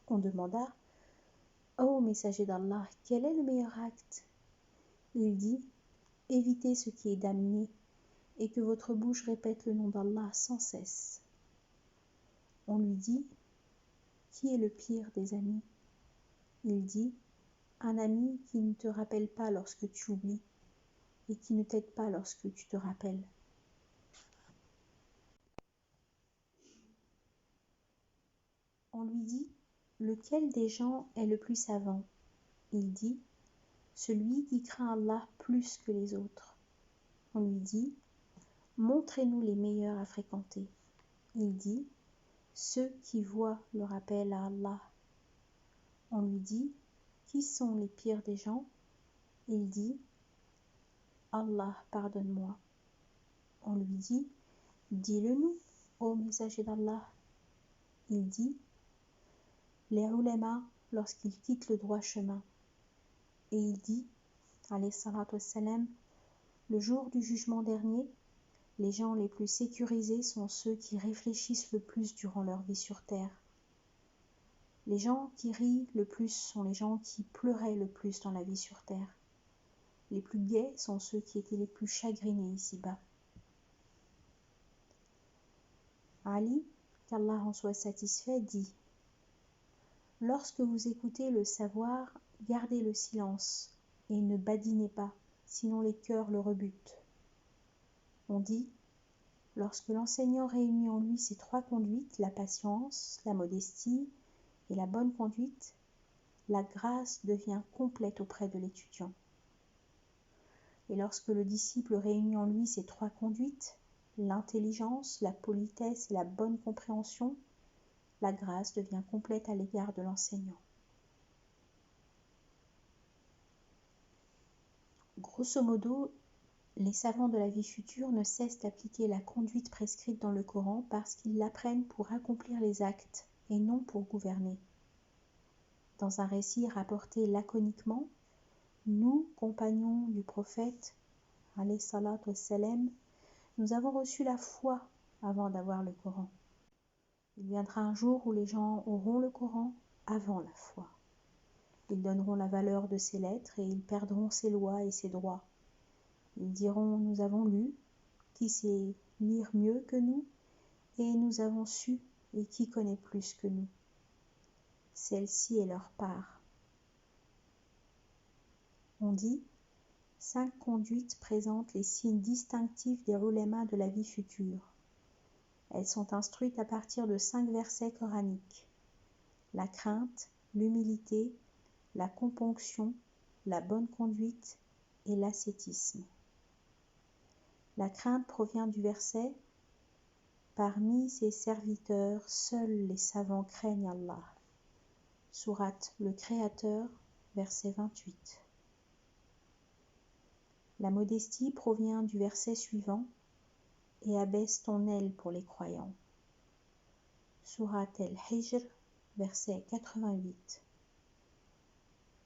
On demanda « Ô messager d'Allah, quel est le meilleur acte ?» Il dit « Évitez ce qui est damné et que votre bouche répète le nom d'Allah sans cesse. » On lui dit « Qui est le pire des amis ?» Il dit « Un ami qui ne te rappelle pas lorsque tu oublies et qui ne t'aide pas lorsque tu te rappelles. » On lui dit « Lequel des gens est le plus savant ?» Il dit « Celui qui craint Allah plus que les autres. » On lui dit « Montrez-nous les meilleurs à fréquenter. » Il dit « Ceux qui voient le rappel à Allah. » On lui dit « Qui sont les pires des gens ?» Il dit « Allah, pardonne-moi. » On lui dit « Dis-le-nous, ô messager d'Allah. » Il dit « Les ulémas lorsqu'ils quittent le droit chemin. » Et il dit alayhi salatu wassalam, le jour du jugement dernier, les gens les plus sécurisés sont ceux qui réfléchissent le plus durant leur vie sur terre. Les gens qui rient le plus sont les gens qui pleuraient le plus dans la vie sur terre. Les plus gais sont ceux qui étaient les plus chagrinés ici-bas. Ali, qu'Allah en soit satisfait, dit « Lorsque vous écoutez le savoir, gardez le silence et ne badinez pas, sinon les cœurs le rebutent. » On dit « Lorsque l'enseignant réunit en lui ces trois conduites, la patience, la modestie et la bonne conduite, la grâce devient complète auprès de l'étudiant. Et lorsque le disciple réunit en lui ces trois conduites, l'intelligence, la politesse et la bonne compréhension, la grâce devient complète à l'égard de l'enseignant. » Grosso modo, les savants de la vie future ne cessent d'appliquer la conduite prescrite dans le Coran parce qu'ils l'apprennent pour accomplir les actes et non pour gouverner. Dans un récit rapporté laconiquement, nous, compagnons du prophète, alayhi salatu wassalam, nous avons reçu la foi avant d'avoir le Coran. Il viendra un jour où les gens auront le Coran avant la foi. Ils donneront la valeur de ses lettres et ils perdront ses lois et ses droits. Ils diront « Nous avons lu, qui sait lire mieux que nous, et nous avons su, et qui connaît plus que nous. » Celle-ci est leur part. On dit « 5 conduites présentent les signes distinctifs des ulémas de la vie future. Elles sont instruites à partir de 5 versets coraniques. La crainte, l'humilité, la componction, la bonne conduite et l'ascétisme. » La crainte provient du verset « Parmi ses serviteurs, seuls les savants craignent Allah. » Sourate Le Créateur, verset 28. La modestie provient du verset suivant « Et abaisse ton aile pour les croyants. » Sourate El-Hijr, verset 88.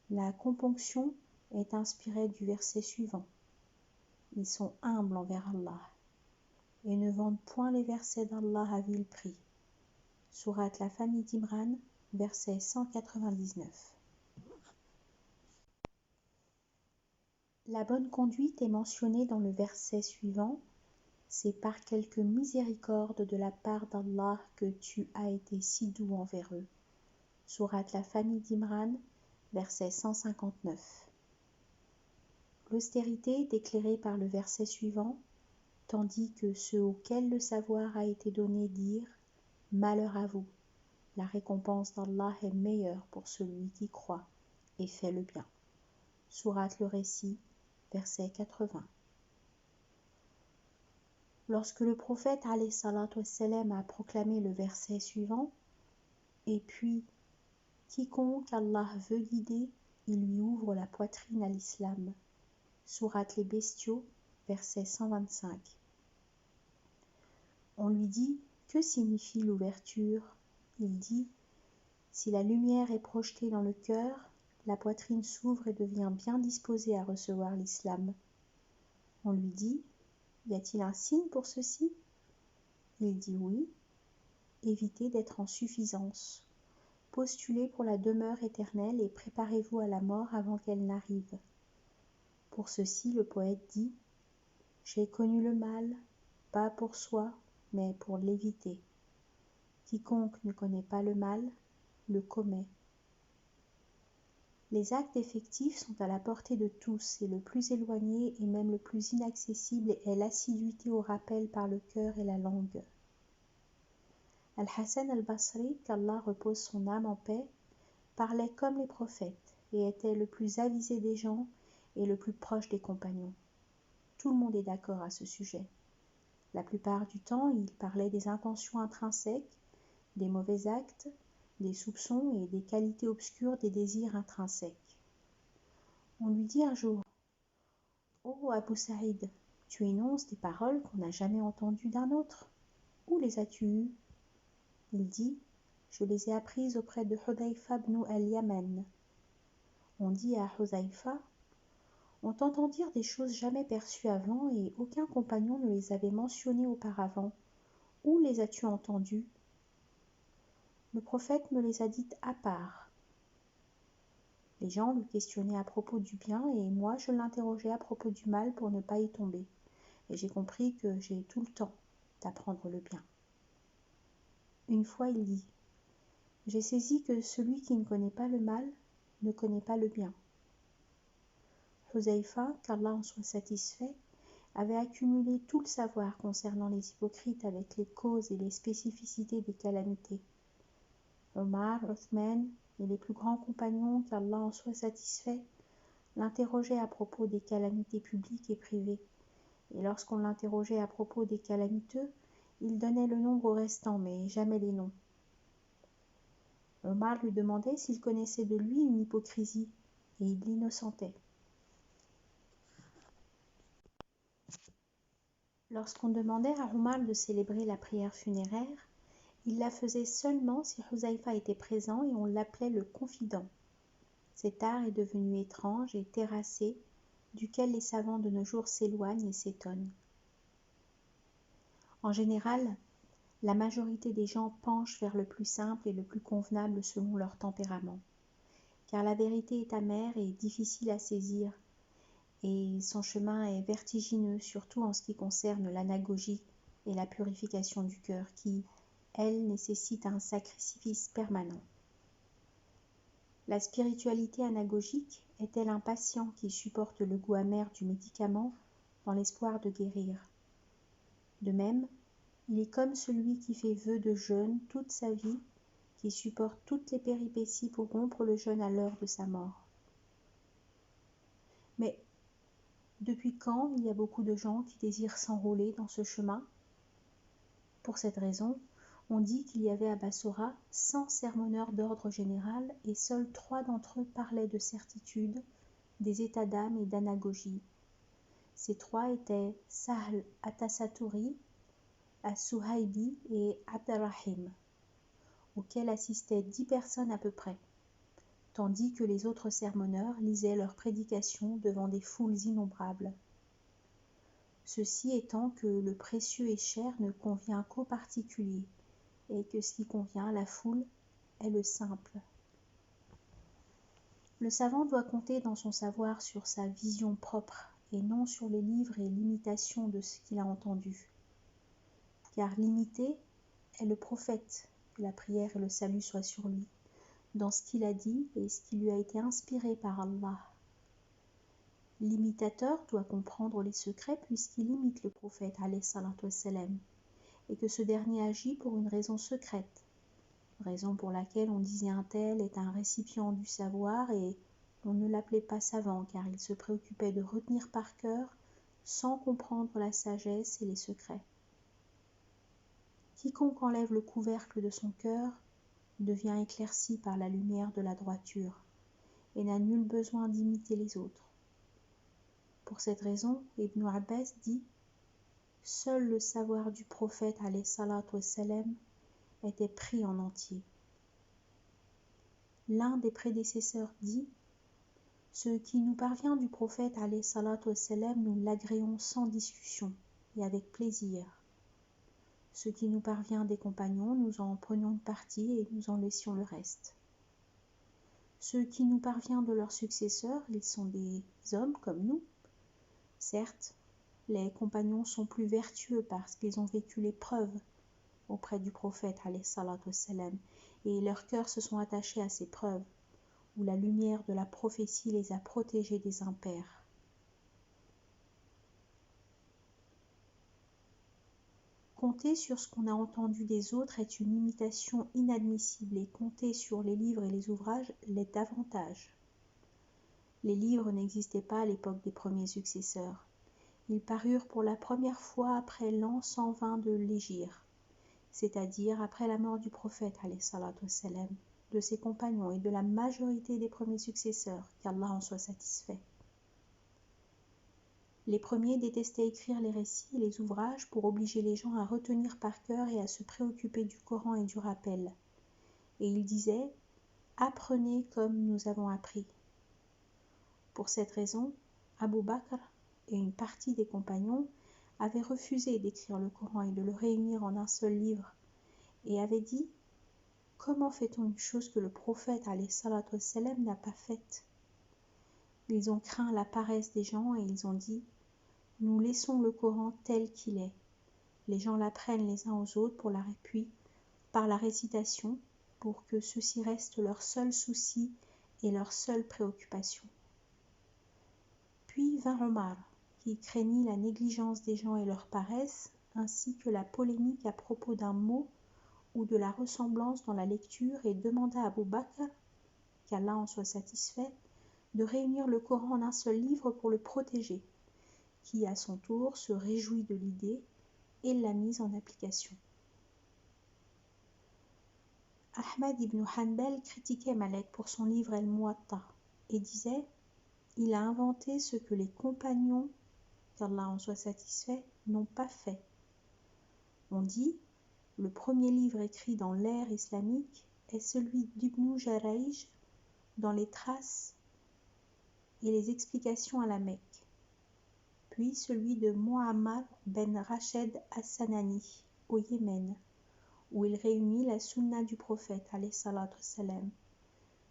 La componction est inspirée du verset suivant. Ils sont humbles envers Allah et ne vendent point les versets d'Allah à vil prix. Sourate La Famille d'Imran, verset 199. La bonne conduite est mentionnée dans le verset suivant. C'est par quelque miséricorde de la part d'Allah que tu as été si doux envers eux. Sourate La Famille d'Imran, verset 159. L'austérité est éclairée par le verset suivant, tandis que ceux auxquels le savoir a été donné dirent « Malheur à vous, la récompense d'Allah est meilleure pour celui qui croit et fait le bien. » Sourate le Récit, verset 80. Lorsque le prophète alayhi salatu wassalam a proclamé le verset suivant, « Et puis, quiconque Allah veut guider, il lui ouvre la poitrine à l'islam. » Sourate les Bestiaux, verset 125. On lui dit « Que signifie l'ouverture ?» Il dit « Si la lumière est projetée dans le cœur, la poitrine s'ouvre et devient bien disposée à recevoir l'islam. » On lui dit « Y a-t-il un signe pour ceci ?» Il dit « Oui. Évitez d'être en suffisance. Postulez pour la demeure éternelle et préparez-vous à la mort avant qu'elle n'arrive. » Pour ceci, le poète dit « J'ai connu le mal, pas pour soi, mais pour l'éviter. Quiconque ne connaît pas le mal, le commet. » Les actes effectifs sont à la portée de tous et le plus éloigné et même le plus inaccessible est l'assiduité au rappel par le cœur et la langue. Al-Hassan al-Basri, qu'Allah repose son âme en paix, parlait comme les prophètes et était le plus avisé des gens et le plus proche des compagnons. Tout le monde est d'accord à ce sujet. La plupart du temps, il parlait des intentions intrinsèques, des mauvais actes, des soupçons et des qualités obscures des désirs intrinsèques. On lui dit un jour « Oh Abu Saïd, tu énonces des paroles qu'on n'a jamais entendues d'un autre. Où les as-tu eues ?» Il dit « Je les ai apprises auprès de Hudayfa ibn al-Yaman. » On dit à Hudayfa « On t'entend dire des choses jamais perçues avant et aucun compagnon ne les avait mentionnées auparavant. Où les as-tu entendues ?» Le prophète me les a dites à part. Les gens le questionnaient à propos du bien et moi je l'interrogeais à propos du mal pour ne pas y tomber. Et j'ai compris que j'ai tout le temps d'apprendre le bien. Une fois il dit « J'ai saisi que celui qui ne connaît pas le mal ne connaît pas le bien. » Huzaifa, qu'Allah en soit satisfait, avait accumulé tout le savoir concernant les hypocrites avec les causes et les spécificités des calamités. Omar, Othman et les plus grands compagnons, qu'Allah en soit satisfait, l'interrogeaient à propos des calamités publiques et privées. Et lorsqu'on l'interrogeait à propos des calamiteux, il donnait le nombre restant, mais jamais les noms. Omar lui demandait s'il connaissait de lui une hypocrisie, et il l'innocentait. Lorsqu'on demandait à Omar de célébrer la prière funéraire, il la faisait seulement si Huzaifa était présent et on l'appelait le confident. Cet art est devenu étrange et terrassé, duquel les savants de nos jours s'éloignent et s'étonnent. En général, la majorité des gens penchent vers le plus simple et le plus convenable selon leur tempérament, car la vérité est amère et difficile à saisir, et son chemin est vertigineux, surtout en ce qui concerne l'anagogie et la purification du cœur, qui, elle, nécessite un sacrifice permanent. La spiritualité anagogique est-elle un patient qui supporte le goût amer du médicament dans l'espoir de guérir? De même, il est comme celui qui fait vœu de jeûne toute sa vie, qui supporte toutes les péripéties pour rompre le jeûne à l'heure de sa mort. Mais depuis quand il y a beaucoup de gens qui désirent s'enrôler dans ce chemin? Pour cette raison, on dit qu'il y avait à Bassora 100 sermonneurs d'ordre général et seuls 3 d'entre eux parlaient de certitude, des états d'âme et d'anagogie. Ces 3 étaient Sahl Atasaturi, As-Suhaybi et Abd-Rahim, auxquels assistaient 10 personnes à peu près, tandis que les autres sermonneurs lisaient leurs prédications devant des foules innombrables. Ceci étant que le précieux et cher ne convient qu'aux particuliers, et que ce qui convient à la foule est le simple. Le savant doit compter dans son savoir sur sa vision propre, et non sur les livres et l'imitation de ce qu'il a entendu. Car l'imité est le prophète, que la prière et le salut soient sur lui, dans ce qu'il a dit et ce qui lui a été inspiré par Allah. L'imitateur doit comprendre les secrets puisqu'il imite le prophète alayhi salatu wassalam, et que ce dernier agit pour une raison secrète, raison pour laquelle on disait un tel est un récipient du savoir et on ne l'appelait pas savant car il se préoccupait de retenir par cœur sans comprendre la sagesse et les secrets. Quiconque enlève le couvercle de son cœur devient éclairci par la lumière de la droiture et n'a nul besoin d'imiter les autres. Pour cette raison, Ibn Abbas dit « Seul le savoir du prophète alayhi salatu wassalam était pris en entier. » L'un des prédécesseurs dit « Ce qui nous parvient du prophète alayhi salatu wassalam, nous l'agréons sans discussion et avec plaisir. Ce qui nous parvient des compagnons, nous en prenions une partie et nous en laissions le reste. Ce qui nous parvient de leurs successeurs, ils sont des hommes comme nous. Certes, les compagnons sont plus vertueux parce qu'ils ont vécu l'épreuve auprès du prophète alayhi salatu wassalam, et leurs cœurs se sont attachés à ces preuves, où la lumière de la prophétie les a protégés des impairs. Compter sur ce qu'on a entendu des autres est une imitation inadmissible et compter sur les livres et les ouvrages l'est davantage. Les livres n'existaient pas à l'époque des premiers successeurs. Ils parurent pour la première fois après l'an 120 de l'Hégire, c'est-à-dire après la mort du prophète alayhi salatu wassalam, de ses compagnons et de la majorité des premiers successeurs, qu'Allah en soit satisfait. Les premiers détestaient écrire les récits et les ouvrages pour obliger les gens à retenir par cœur et à se préoccuper du Coran et du rappel. Et ils disaient « Apprenez comme nous avons appris ». Pour cette raison, Abu Bakr et une partie des compagnons avaient refusé d'écrire le Coran et de le réunir en un seul livre, et avaient dit « Comment fait-on une chose que le prophète alayhi salatu wassalam n'a pas faite ?» Ils ont craint la paresse des gens et ils ont dit « Nous laissons le Coran tel qu'il est. Les gens l'apprennent les uns aux autres puis par la récitation, pour que ceci reste leur seul souci et leur seule préoccupation. » Puis vint Omar, qui craignit la négligence des gens et leur paresse, ainsi que la polémique à propos d'un mot ou de la ressemblance dans la lecture, et demanda à Abu Bakr, qu'Allah en soit satisfait, de réunir le Coran en un seul livre pour le protéger, qui à son tour se réjouit de l'idée et l'a mise en application. Ahmad ibn Hanbal critiquait Malek pour son livre El-Muwatta et disait « Il a inventé ce que les compagnons, qu'Allah en soit satisfait, n'ont pas fait. » On dit « Le premier livre écrit dans l'ère islamique est celui d'Ibn Jarayj dans les traces et les explications à la Mecque, puis celui de Muhammad ben Rached as-Sanani au Yémen, où il réunit la sunna du prophète alayhi salatu wassalam,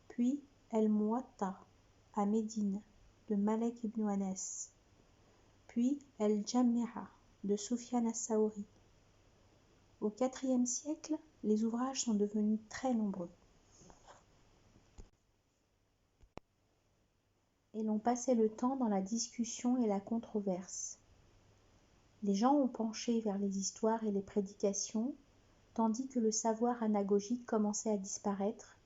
puis El-Muwatta à Médine de Malek ibn Anas, puis El-Jami'a de Sufyan as-Sawri. Au IVe siècle, les ouvrages sont devenus très nombreux et l'on passait le temps dans la discussion et la controverse. Les gens ont penché vers les histoires et les prédications, tandis que le savoir anagogique commençait à disparaître,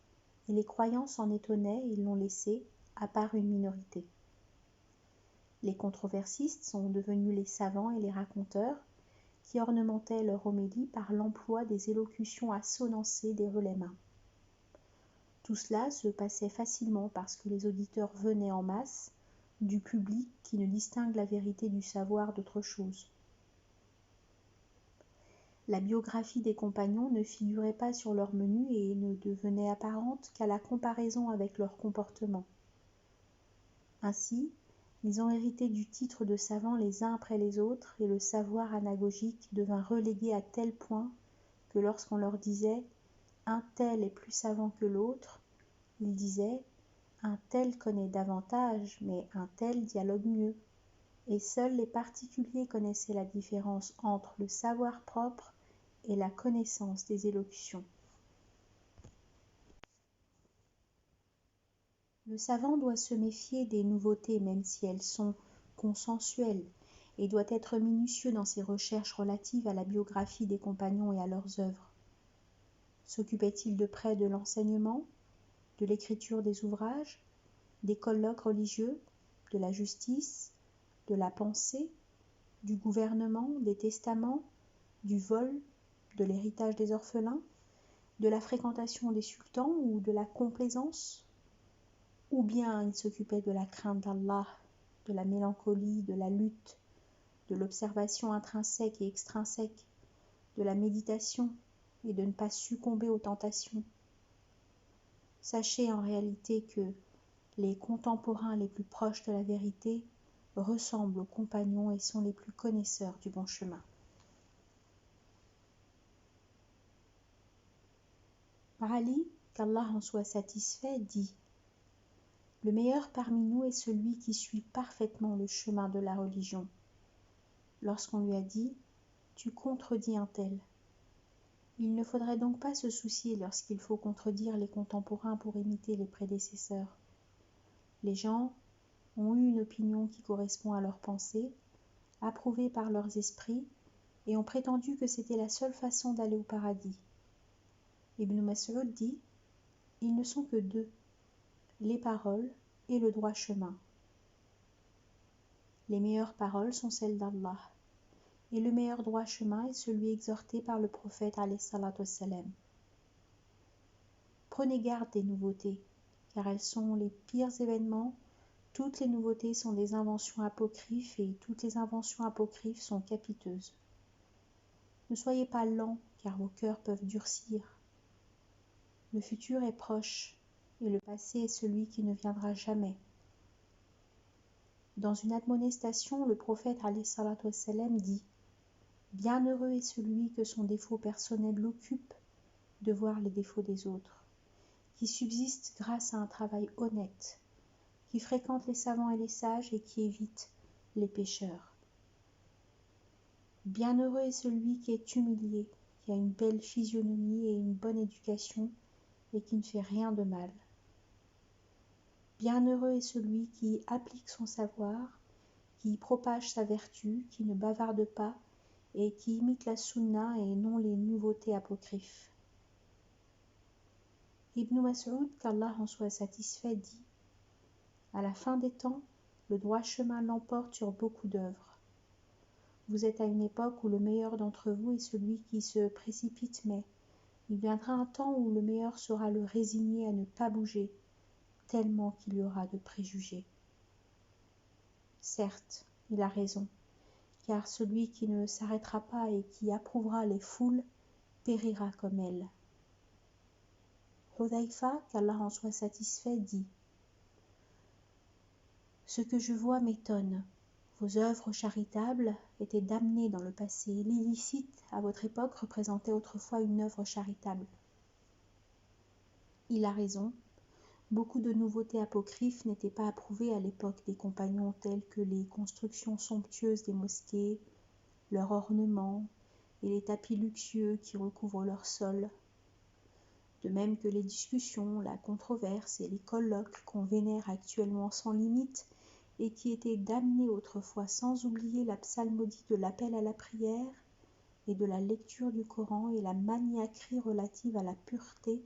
et les croyants s'en étonnaient et l'ont laissé, à part une minorité. Les controversistes sont devenus les savants et les raconteurs, qui ornementaient leur homélie par l'emploi des élocutions assonancées des ulémas. Tout cela se passait facilement parce que les auditeurs venaient en masse, du public qui ne distingue la vérité du savoir d'autre chose. La biographie des compagnons ne figurait pas sur leur menu et ne devenait apparente qu'à la comparaison avec leur comportement. Ainsi, ils ont hérité du titre de savants les uns après les autres et le savoir anagogique devint relégué à tel point que lorsqu'on leur disait « un tel est plus savant que l'autre », ils disaient « un tel connaît davantage, mais un tel dialogue mieux ». Et seuls les particuliers connaissaient la différence entre le savoir propre et la connaissance des élocutions. Le savant doit se méfier des nouveautés même si elles sont consensuelles et doit être minutieux dans ses recherches relatives à la biographie des compagnons et à leurs œuvres. S'occupait-il de près de l'enseignement, de l'écriture des ouvrages, des colloques religieux, de la justice, de la pensée, du gouvernement, des testaments, du vol, de l'héritage des orphelins, de la fréquentation des sultans ou de la complaisance? Ou bien il s'occupait de la crainte d'Allah, de la mélancolie, de la lutte, de l'observation intrinsèque et extrinsèque, de la méditation et de ne pas succomber aux tentations. Sachez en réalité que les contemporains les plus proches de la vérité ressemblent aux compagnons et sont les plus connaisseurs du bon chemin. Ali, qu'Allah en soit satisfait, dit: Le meilleur parmi nous est celui qui suit parfaitement le chemin de la religion. Lorsqu'on lui a dit: Tu contredis un tel. Il ne faudrait donc pas se soucier lorsqu'il faut contredire les contemporains pour imiter les prédécesseurs. Les gens ont eu une opinion qui correspond à leurs pensées, approuvée par leurs esprits, et ont prétendu que c'était la seule façon d'aller au paradis. Ibn Mas'ud dit: Ils ne sont que deux, les paroles et le droit chemin. Les meilleures paroles sont celles d'Allah, et le meilleur droit chemin est celui exhorté par le prophète alayhi salatu wassalam. Prenez garde des nouveautés, car elles sont les pires événements. Toutes les nouveautés sont des inventions apocryphes et toutes les inventions apocryphes sont capiteuses. Ne soyez pas lents, car vos cœurs peuvent durcir. Le futur est proche, et le passé est celui qui ne viendra jamais. Dans une admonestation, le prophète alayhi salatu wassalam dit: Bienheureux est celui que son défaut personnel l'occupe de voir les défauts des autres, qui subsiste grâce à un travail honnête, qui fréquente les savants et les sages et qui évite les pécheurs. Bienheureux est celui qui est humilié, qui a une belle physionomie et une bonne éducation et qui ne fait rien de mal. Bienheureux est celui qui applique son savoir, qui propage sa vertu, qui ne bavarde pas et qui imite la sunna et non les nouveautés apocryphes. Ibn Mas'ud, qu'Allah en soit satisfait, dit: À la fin des temps, le droit chemin l'emporte sur beaucoup d'œuvres. Vous êtes à une époque où le meilleur d'entre vous est celui qui se précipite, mais il viendra un temps où le meilleur sera le résigné à ne pas bouger, tellement qu'il y aura de préjugés. Certes, il a raison, car celui qui ne s'arrêtera pas et qui approuvera les foules périra comme elles. Hudhayfa, qu'Allah en soit satisfait, dit: Ce que je vois m'étonne. Vos œuvres charitables étaient damnées dans le passé. L'illicite, à votre époque, représentait autrefois une œuvre charitable. Il a raison. Beaucoup de nouveautés apocryphes n'étaient pas approuvées à l'époque des compagnons, telles que les constructions somptueuses des mosquées, leurs ornements et les tapis luxueux qui recouvrent leur sol. De même que les discussions, la controverse et les colloques qu'on vénère actuellement sans limite et qui étaient damnés autrefois, sans oublier la psalmodie de l'appel à la prière et de la lecture du Coran et la maniaquerie relative à la pureté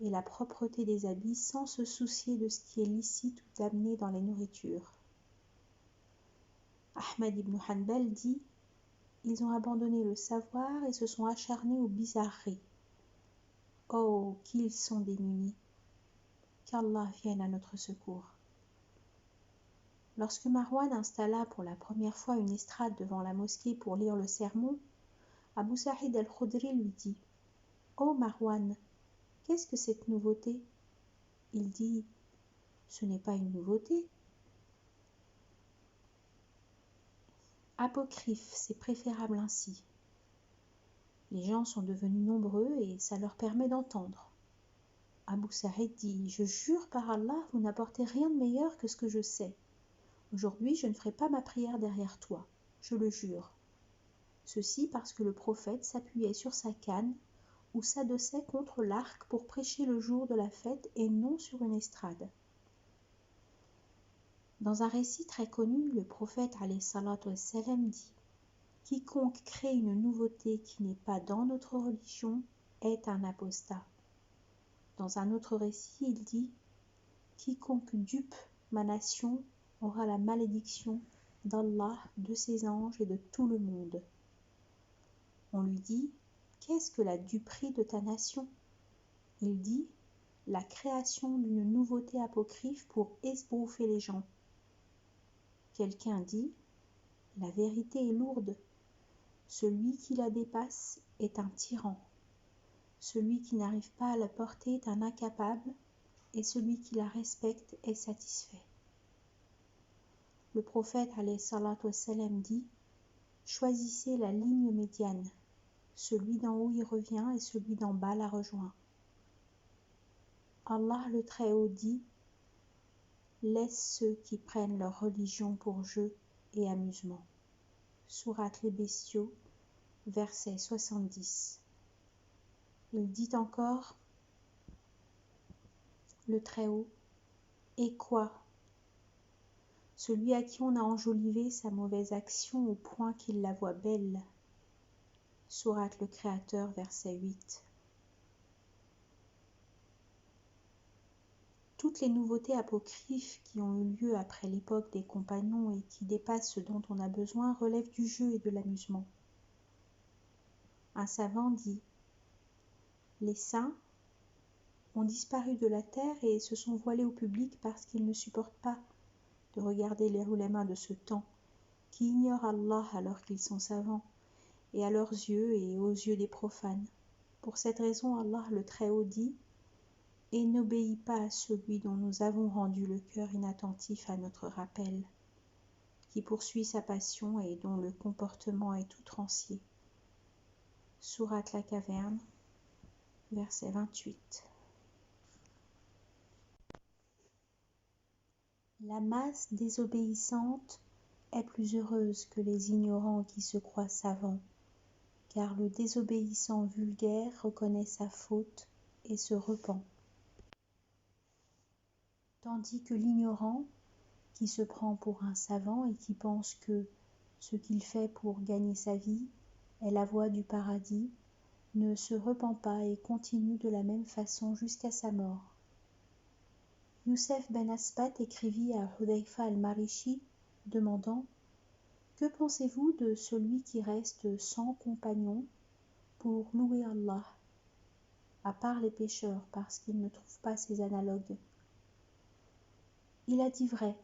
et la propreté des habits sans se soucier de ce qui est licite ou damné dans les nourritures. Ahmed ibn Hanbal dit: Ils ont abandonné le savoir et se sont acharnés aux bizarreries. Oh, qu'ils sont démunis! Qu'Allah vienne à notre secours. Lorsque Marwan installa pour la première fois une estrade devant la mosquée pour lire le sermon, Abu Sa'id al-Khudri lui dit: Ô Marwan, qu'est-ce que cette nouveauté? Il dit: Ce n'est pas une nouveauté. Apocryphe, c'est préférable ainsi. Les gens sont devenus nombreux et ça leur permet d'entendre. Abu Sa'id dit: Je jure par Allah, vous n'apportez rien de meilleur que ce que je sais. Aujourd'hui, je ne ferai pas ma prière derrière toi, je le jure. Ceci parce que le prophète s'appuyait sur sa canne ou s'adossait contre l'arc pour prêcher le jour de la fête et non sur une estrade. Dans un récit très connu, le prophète alayhi salatu wassalam dit « Quiconque crée une nouveauté qui n'est pas dans notre religion est un apostat ». Dans un autre récit, il dit « Quiconque dupe ma nation aura la malédiction d'Allah, de ses anges et de tout le monde ». On lui dit « Qu'est-ce que la duperie de ta nation ?» Il dit « La création d'une nouveauté apocryphe pour esbrouffer les gens ». Quelqu'un dit « La vérité est lourde. Celui qui la dépasse est un tyran. Celui qui n'arrive pas à la porter est un incapable, et celui qui la respecte est satisfait. » Le prophète alayhi salatu wassalam dit « Choisissez la ligne médiane. Celui d'en haut y revient et celui d'en bas la rejoint. » Allah le Très-Haut dit « Laisse ceux qui prennent leur religion pour jeu et amusement. » Sourate les Bestiaux, verset 70. Il dit encore « Le Très-Haut, et quoi ? Celui à qui on a enjolivé sa mauvaise action au point qu'il la voit belle. » Sourate le Créateur, verset 8. Toutes les nouveautés apocryphes qui ont eu lieu après l'époque des compagnons et qui dépassent ce dont on a besoin relèvent du jeu et de l'amusement. Un savant dit « Les saints ont disparu de la terre et se sont voilés au public parce qu'ils ne supportent pas de regarder les ulémas de ce temps, qui ignorent Allah alors qu'ils sont savants, et à leurs yeux et aux yeux des profanes. Pour cette raison, Allah le Très-Haut dit « Et n'obéis pas à celui dont nous avons rendu le cœur inattentif à notre rappel, qui poursuit sa passion et dont le comportement est outrancier. » Sourate la Caverne, verset 28. La masse désobéissante est plus heureuse que les ignorants qui se croient savants, car le désobéissant vulgaire reconnaît sa faute et se repent. Tandis que l'ignorant, qui se prend pour un savant et qui pense que ce qu'il fait pour gagner sa vie est la voie du paradis, ne se repent pas et continue de la même façon jusqu'à sa mort. Youssef ben Asbat écrivit à Hudayfa al-Marishi, demandant « Que pensez-vous de celui qui reste sans compagnon pour louer Allah, à part les pécheurs, parce qu'il ne trouve pas ses analogues ?» Il a dit vrai,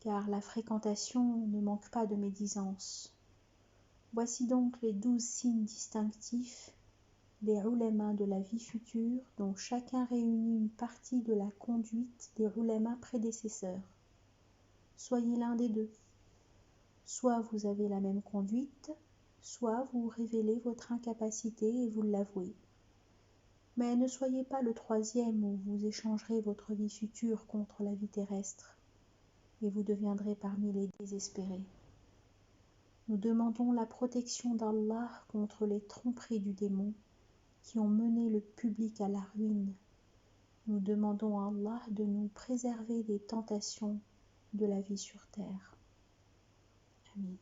car la fréquentation ne manque pas de médisance. Voici donc les 12 signes distinctifs des ulémas de la vie future, dont chacun réunit une partie de la conduite des ulémas prédécesseurs. Soyez l'un des deux. Soit vous avez la même conduite, soit vous révélez votre incapacité et vous l'avouez. Mais ne soyez pas le troisième où vous échangerez votre vie future contre la vie terrestre, et vous deviendrez parmi les désespérés. Nous demandons la protection d'Allah contre les tromperies du démon qui ont mené le public à la ruine. Nous demandons à Allah de nous préserver des tentations de la vie sur terre. Amin.